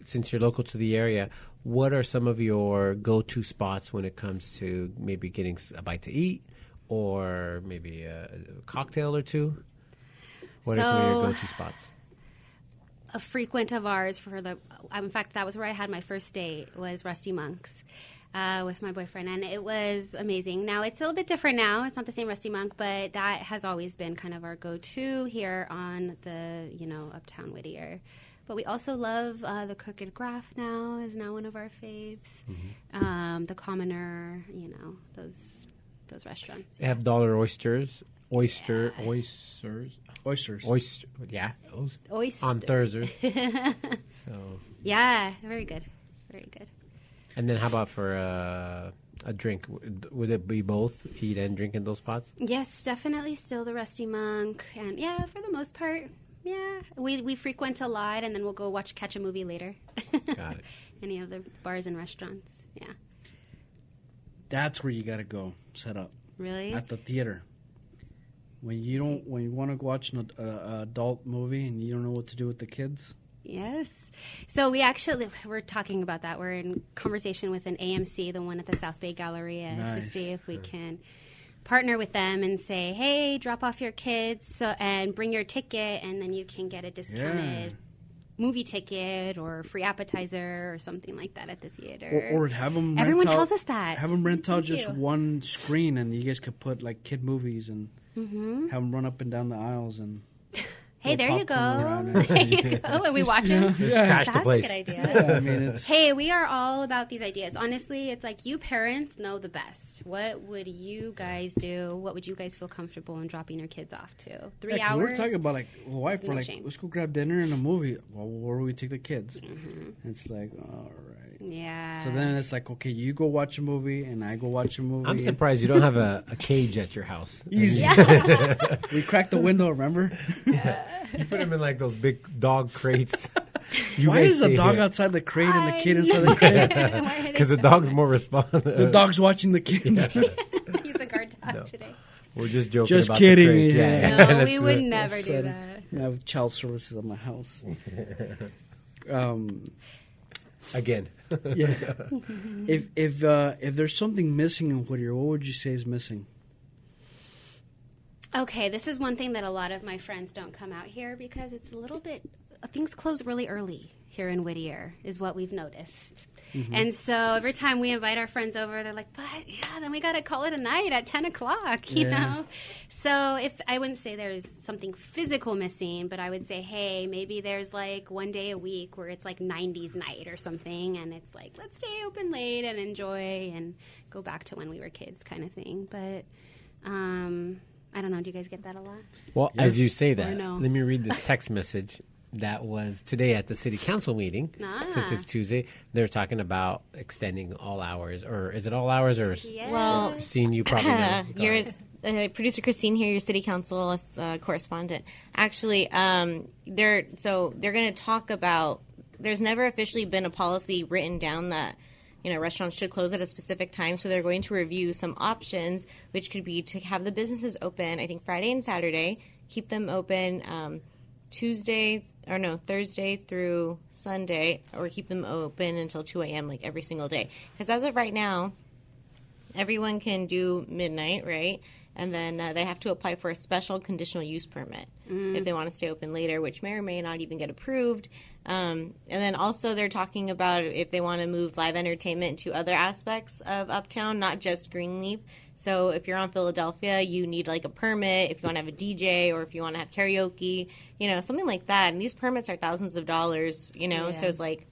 since you're local to the area, what are some of your go-to spots when it comes to maybe getting a bite to eat or maybe a cocktail or two? What are some of your go-to spots? A frequent of ours in fact, that was where I had my first date, was Rusty Monk's with my boyfriend, and it was amazing. Now, it's a little bit different now. It's not the same Rusty Monk, but that has always been kind of our go-to here on the, Uptown Whittier. But we also love the Crooked Graph now is now one of our faves. Mm-hmm. The Commoner, those restaurants. They have dollar oysters. Oysters. Yeah, those. Oyster. On Thursdays. So. Yeah, very good. Very good. And then how about for a drink? Would it be both eat and drink in those spots? Yes, definitely still the Rusty Monk. And yeah, for the most part, Yeah, we frequent a lot, and then we'll go catch a movie later. Got it. Any of the bars and restaurants. Yeah. That's where you got to go set up. Really? At the theater. When you want to watch an adult movie and you don't know what to do with the kids. Yes. So we're talking about that. We're in conversation with an AMC, the one at the South Bay Galleria, to see if we can partner with them and say, hey, drop off your kids and bring your ticket, and then you can get a discounted movie ticket or free appetizer or something like that at the theater. Or have them Everyone tells us that. Have them rent out just one screen, and you guys could put like kid movies and have them run up and down the aisles and... Hey, there you go. There you go. Are we watching? Trash the place. That's a good idea. I mean, hey, we are all about these ideas. Honestly, it's like you parents know the best. What would you guys do? What would you guys feel comfortable in dropping your kids off to? 3 hours? We're talking about like the wife. We're like, shame. let's go grab dinner and a movie. Well, where do we take the kids? And it's like, all right. Yeah. So then it's like, okay, you go watch a movie and I go watch a movie. I'm surprised you don't have a cage at your house. Easy. We cracked the window, remember? You put them in like those big dog crates. Why is the dog outside the crate and the kid inside the crate? Because the dog's more responsive. The dog's watching the kids. He's a guard dog today. We're just joking Just about kidding. the crates. Yeah. No, we would never do that. I have child services at my house. Again. Yeah. If there's something missing in Whittier, what would you say is missing? Okay, this is one thing that a lot of my friends don't come out here because it's a little bit, things close really early here in Whittier is what we've noticed. And so every time we invite our friends over, they're like, but yeah, then we got to call it a night at 10 o'clock, you know? So if I wouldn't say there's something physical missing, but I would say, hey, maybe there's like one day a week where it's like 90s night or something. And it's like, let's stay open late and enjoy and go back to when we were kids kind of thing. But, I don't know. Do you guys get that a lot? Well, as you say that, no? let me read this text message that was today at the city council meeting. Since it's Tuesday, they're talking about extending all hours. Or is it all hours? Or Well, Christine, you probably know. Your producer Christine here, your city council correspondent. Actually, they're going to talk about. There's never officially been a policy written down that restaurants should close at a specific time. So they're going to review some options, which could be to have the businesses open, I think, Friday and Saturday, keep them open Thursday through Sunday, or keep them open until 2 a.m. like every single day. Because as of right now, everyone can do midnight, right? And then they have to apply for a special conditional use permit if they want to stay open later, which may or may not even get approved. And then also they're talking about if they want to move live entertainment to other aspects of Uptown, not just Greenleaf. So if you're on Philadelphia, you need like a permit if you want to have a DJ or if you want to have karaoke, something like that. And these permits are thousands of dollars, so it's like...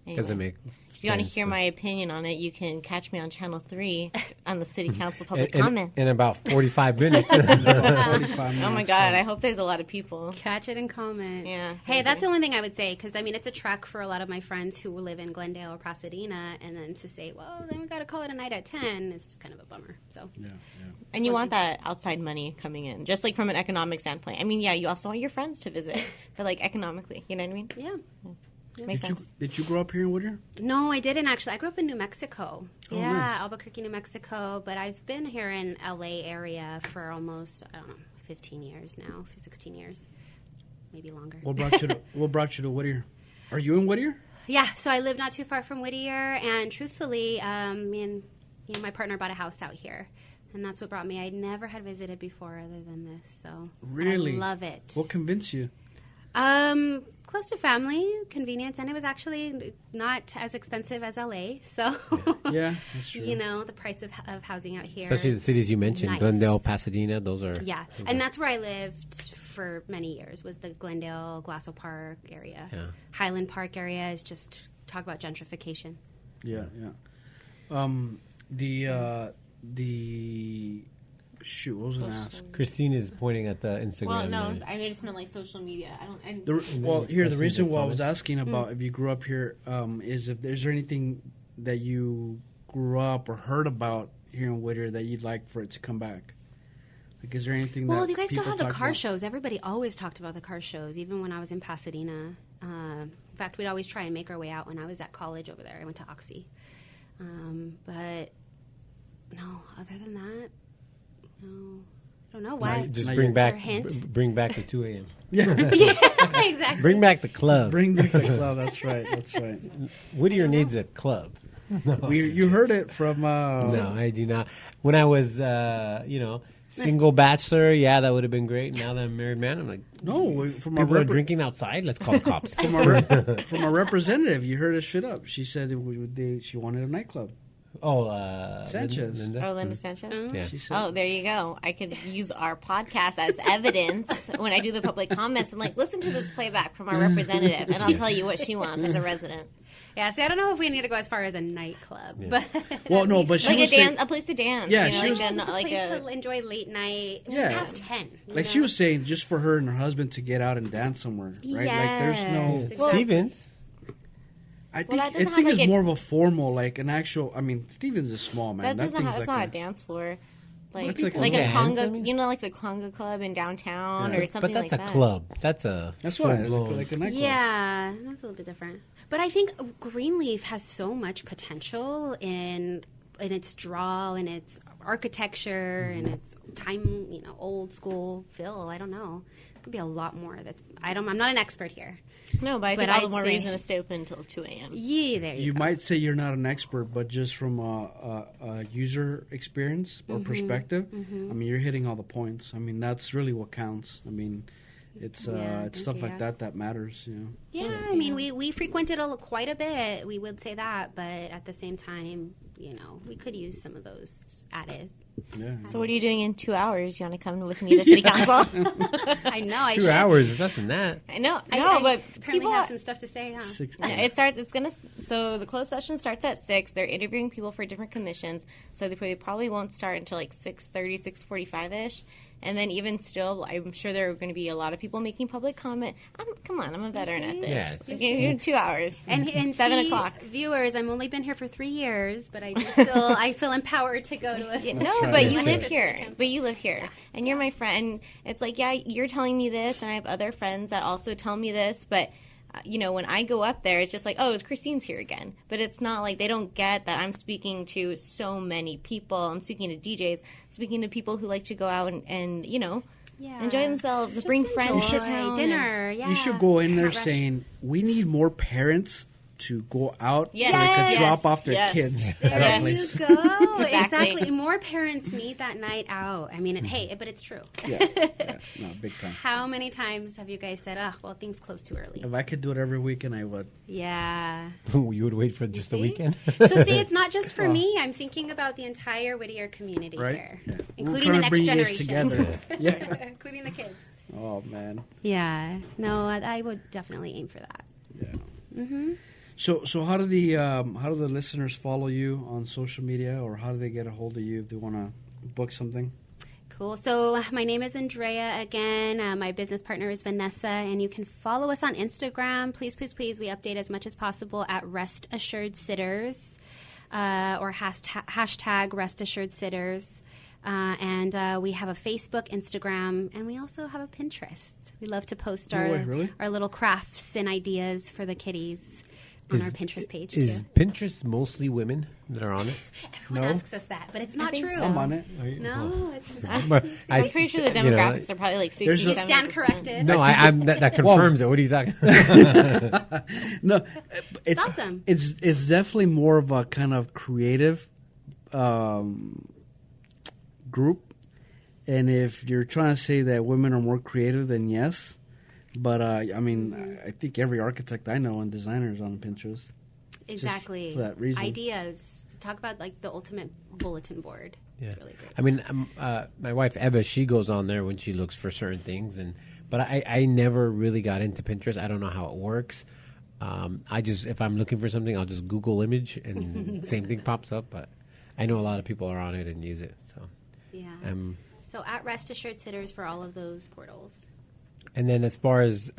Anyway. Doesn't make If you want to hear my opinion on it, you can catch me on Channel 3 on the City Council Public Comment. In about 45 minutes. 45 minutes. Oh, my God. I hope there's a lot of people. Catch it and comment. Yeah. Seriously. Hey, that's the only thing I would say, because, it's a trek for a lot of my friends who live in Glendale or Pasadena, and then to say, well, then we got to call it a night at 10 is just kind of a bummer. So. Yeah. And you want that outside money coming in, just like from an economic standpoint. You also want your friends to visit, but like economically, you know what I mean? Yeah. Makes sense. Did you grow up here in Whittier? No, I didn't actually. I grew up in New Mexico. Oh, yeah, nice. Albuquerque, New Mexico. But I've been here in LA area for almost, 15 years now, 16 years, maybe longer. What brought you to Whittier? Are you in Whittier? Yeah, so I live not too far from Whittier, and truthfully, me and my partner bought a house out here. And that's what brought me. I never had visited before other than this, so really? I love it. What convinced you? Close to family, convenience, and it was actually not as expensive as LA. So, yeah, that's true. The price of housing out here. Especially the cities you mentioned, nice. Glendale, Pasadena, those are... Yeah, and that's where I lived for many years, was the Glendale, Glasso Park area. Yeah. Highland Park area is just, talk about gentrification. Yeah. Shoot, what was I going to ask? Christine is pointing at the Instagram. Well, no, I just meant like social media. The reason why I was asking about if you grew up here is if there's anything that you grew up or heard about here in Whittier that you'd like for it to come back. Like, is there anything Well, that you guys still people have the talk car about? shows. Everybody always talked about the car shows, even when I was in Pasadena. In fact, we'd always try and make our way out when I was at college over there. I went to Oxy. But, no, other than that, no. I don't know why. Just Not bring yet. back, Or hint. bring back the 2 a.m. Yeah, exactly. Bring back the club. Bring back the club. That's right. That's right. Whittier needs a club. You heard it from. No, I do not. When I was, single bachelor, yeah, that would have been great. Now that I'm a married man, I'm like, No, from people are our drinking outside. Let's call the cops. from a representative. You heard it straight up. She said she wanted a nightclub. Sanchez. Linda. Linda Sanchez. Yeah. She said, Oh, there you go. I could use our podcast as evidence when I do the public comments. I'm like, listen to this playback from our representative, and I'll tell you what she wants as a resident. Yeah, see, I don't know if we need to go as far as a nightclub, but Well, no, but she Like was a saying, place to dance. Yeah, you know, she like was- just a like place to enjoy late night. Yeah. Past 10. like she was saying, just for her and her husband to get out and dance somewhere, right? Like there's no. Yes. Well, Stevens. I Well, that think doesn't have, it's like, more of a formal, like an actual. I mean, Stevens is small, man. that That doesn't thing's have, it's like not a dance floor. Like, It's like a a dance, conga, I mean. you know, like the conga club in downtown Yeah. or something But that's like a that. club. That's a That's why, full-blown- like a nightclub. Yeah, that's a little bit different. But I think Greenleaf has so much potential in its draw and its architecture and its time, old school feel. I don't know. Could be a lot more. I'm not an expert here. No, but I But think all the I'd more say- reason to stay open until 2 a.m. Yeah, there you You go. might say you're not an expert, but just from a user experience or perspective, I mean, you're hitting all the points. I mean, that's really what counts. I mean, it's Yeah, it's stuff okay, like yeah. that matters. Yeah, I mean, we frequented quite a bit. We would say that, but at the same time, we could use some of those added. Yeah. So what are you doing in 2 hours? You want to come with me to city council? I know. I 2 should. hours is less than that. I know, I but apparently people have some stuff to say, huh? 6 Yeah, it starts. It's gonna. So the closed session starts at 6. They're interviewing people for different commissions, so they probably won't start until like 6:30, 6:45 ish. And then even still, I'm sure there are going to be a lot of people making public comment. Come on, I'm a veteran at this. Yeah, it's- I'm giving you 2 hours. And 7 see, o'clock. viewers, I've only been here for 3 years, but I feel empowered to go to a. No, right. but Yeah. you Yeah. live here. But you live here, and you're my friend. And it's like, yeah, you're telling me this, and I have other friends that also tell me this. But when I go up there, it's just like, oh, it's Christine's here again. But it's not like they don't get that I'm speaking to so many people. I'm speaking to DJs, speaking to people who like to go out and Yeah. enjoy themselves, Just bring friends to enjoy town. dinner. Yeah, You should go in there Not rush. saying, we need more parents to go out Yes. so they could Yes. drop off their Yes. kids There at our you place. Go Exactly. exactly. More parents need that night out. I mean, but it's true. Yeah, no, big time. How many times have you guys said, "Oh, well, things close too early"? If I could do it every weekend, I would. Yeah. You would wait for just the See? weekend. So see, it's not just for me. I'm thinking about the entire Whittier community Right? here, Yeah. We're including trying the to next bring you guys generation, together. Yeah. including the kids. Oh man. Yeah. No, I would definitely aim for that. Yeah. So how do the listeners follow you on social media, or how do they get a hold of you if they want to book something? Cool. So my name is Andrea again. My business partner is Vanessa, and you can follow us on Instagram. Please, please, please. We update as much as possible at Rest Assured Sitters or hashtag Rest Assured Sitters. And we have a Facebook, Instagram, and we also have a Pinterest. We love to post No way, really? our little crafts and ideas for the kiddies on our Pinterest page Is too. Pinterest mostly women that are on it? Everyone No. asks us that, but it's not think true. so. I'm on it. No, it's But I'm pretty sure the demographics are probably like 60, There's a- 70%. stand corrected. No, I'm that confirms it. What are you talking? No, it's awesome. It's definitely more of a kind of creative group, and if you're trying to say that women are more creative, then yes. But I mean, I think every architect I know and designer is on Pinterest. Exactly. for that reason. Ideas. Talk about like the ultimate bulletin board. It's really great. I mean, my wife Eva, she goes on there when she looks for certain things, but I never really got into Pinterest. I don't know how it works. I just, if I'm looking for something, I'll just Google image and same thing pops up. But I know a lot of people are on it and use it. So, Yeah. So at Rest Assured Sitters for all of those portals. and then as far as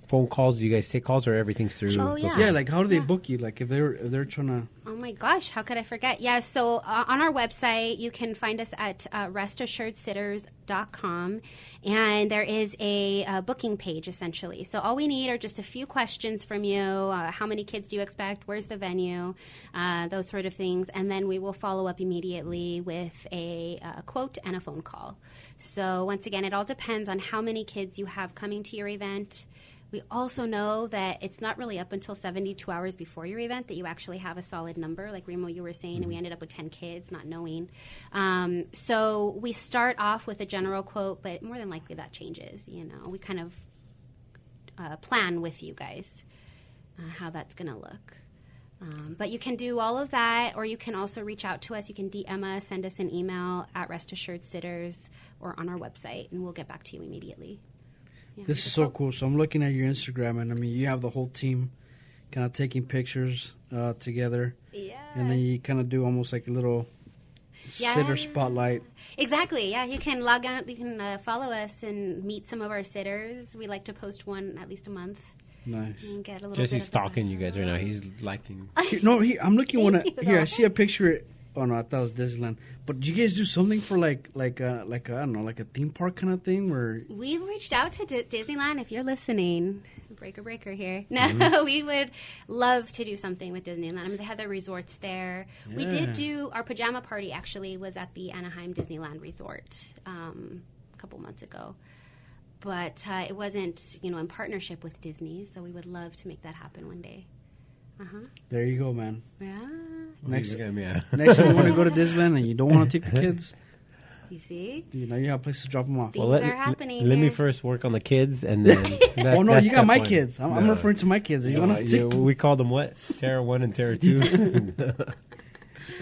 phone calls? Do you guys take calls or everything's through? Oh, yeah. Yeah, like how do they book you? Like if they're trying to. Oh my gosh, how could I forget? Yeah, so on our website, you can find us at restassuredsitters.com, and there is a booking page, essentially. So all we need are just a few questions from you. How many kids do you expect? Where's the venue? Those sort of things. And then we will follow up immediately with a quote and a phone call. So once again, it all depends on how many kids you have coming to your event. We also know that it's not really up until 72 hours before your event that you actually have a solid number, like Remo, you were saying, and we ended up with 10 kids, not knowing. So we start off with a general quote, but more than likely that changes. We kind of plan with you guys how that's going to look. But you can do all of that, or you can also reach out to us. You can DM us, send us an email at Rest Assured Sitters or on our website, and we'll get back to you immediately. Yeah, this is so cool. So I'm looking at your Instagram, and I mean, you have the whole team kind of taking pictures together. Yeah. And then you kind of do almost like a little sitter spotlight. Exactly. Yeah, you can log out. You can follow us and meet some of our sitters. We like to post one at least a month. Nice. And get a little Jesse's bit stalking you guys right now. He's liking. I'm looking one. Thank you, Here, I though. see a picture. Oh no, I thought it was Disneyland. But do you guys do something for like I don't know, like a theme park kind of thing where? We've reached out to Disneyland. If you're listening, breaker here. No, we would love to do something with Disneyland. I mean, they have their resorts there. Yeah. We did do our pajama party. Actually, was at the Anaheim Disneyland Resort a couple months ago. But it wasn't, in partnership with Disney. So we would love to make that happen one day. There you go, man. Yeah. Next Look at me, next time you want to go to Disneyland and you don't want to take the kids, You see? you have a place to drop them off. Things are happening Let me here. first work on the kids, and then. Oh no, you got my one. kids. I'm referring to my kids. Are you want to take? We call them what? Terra 1 and Terra 2.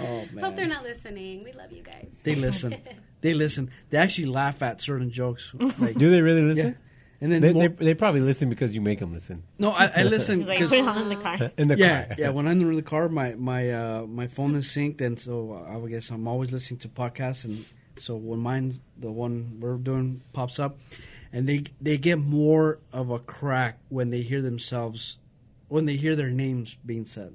Oh man. Hope they're not listening. We love you guys. They listen. They actually laugh at certain jokes. Like, Do they really yeah. listen? And then They probably listen because you make them listen. no, I listen He's like, because put it on in the car. In the car. yeah. When I'm in the car, my phone is synced, and so I guess I'm always listening to podcasts, and so when the one we're doing pops up, and they get more of a crack when they hear their names being said.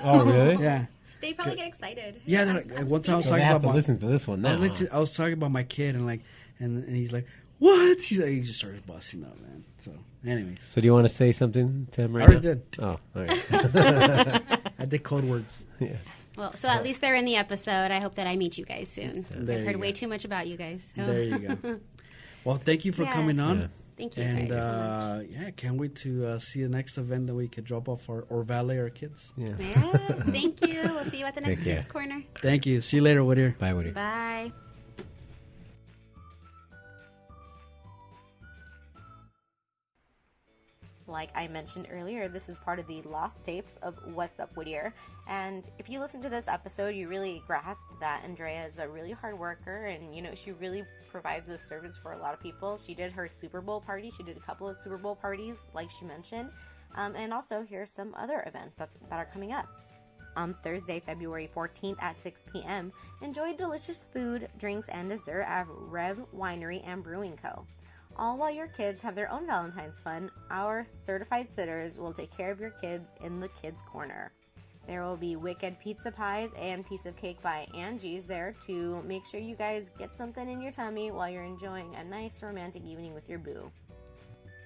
Oh, really? Yeah. They probably get excited. Yeah, they're like, one time I was So they talking have about to listen to this one now. I was talking about my kid, and and he's like, "What?" He just started busting up, man. So, anyways, So do you want to say something to him I right already now? did. Oh, all right. I did code words. Yeah. Well, so at least they're in the episode. I hope that I meet you guys soon. There I've you heard go. way too much about you guys. There you go. Well, thank you for Yes. coming on. Yeah. Thank you And guys so much. yeah, can't wait to see the next event that we could drop off or valet our kids. Yeah. Yes, thank you. We'll see you at the next Take care. Kids Corner. Thank you. See you later, Whittier. Bye, Woody. Bye. Like I mentioned earlier, this is part of the lost tapes of What's Up Whittier. And if you listen to this episode, you really grasp that Andrea is a really hard worker, and she really provides this service for a lot of people. She did her Super Bowl party. She did a couple of Super Bowl parties, like she mentioned. And also, here's some other events that are coming up. On Thursday, February 14th at 6 p.m., enjoy delicious food, drinks, and dessert at Rev Winery and Brewing Co. All while your kids have their own Valentine's fun, our certified sitters will take care of your kids in the Kids Corner. There will be wicked pizza pies and piece of cake by Angie's there to make sure you guys get something in your tummy while you're enjoying a nice romantic evening with your boo.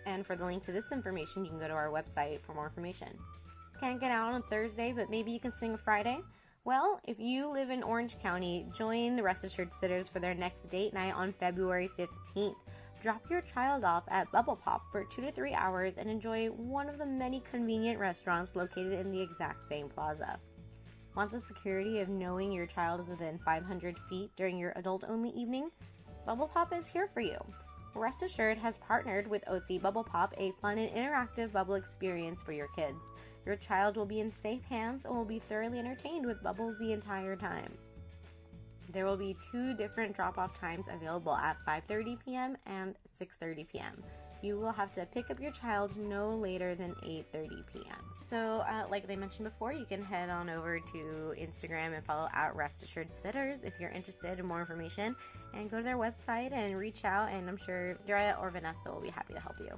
And for the link to this information, you can go to our website for more information. Can't get out on Thursday, but maybe you can swing a Friday? Well, if you live in Orange County, join the Rest Assured Sitters for their next date night on February 15th. Drop your child off at Bubble Pop for 2 to 3 hours and enjoy one of the many convenient restaurants located in the exact same plaza. Want the security of knowing your child is within 500 feet during your adult-only evening? Bubble Pop is here for you. Rest Assured has partnered with OC Bubble Pop, a fun and interactive bubble experience for your kids. Your child will be in safe hands and will be thoroughly entertained with bubbles the entire time. There will be 2 different drop-off times available at 5:30 p.m. and 6:30 p.m. You will have to pick up your child no later than 8:30 p.m. So, like they mentioned before, you can head on over to Instagram and follow Rest Assured Sitters if you're interested in more information, and go to their website and reach out, and I'm sure Andrea or Vanessa will be happy to help you.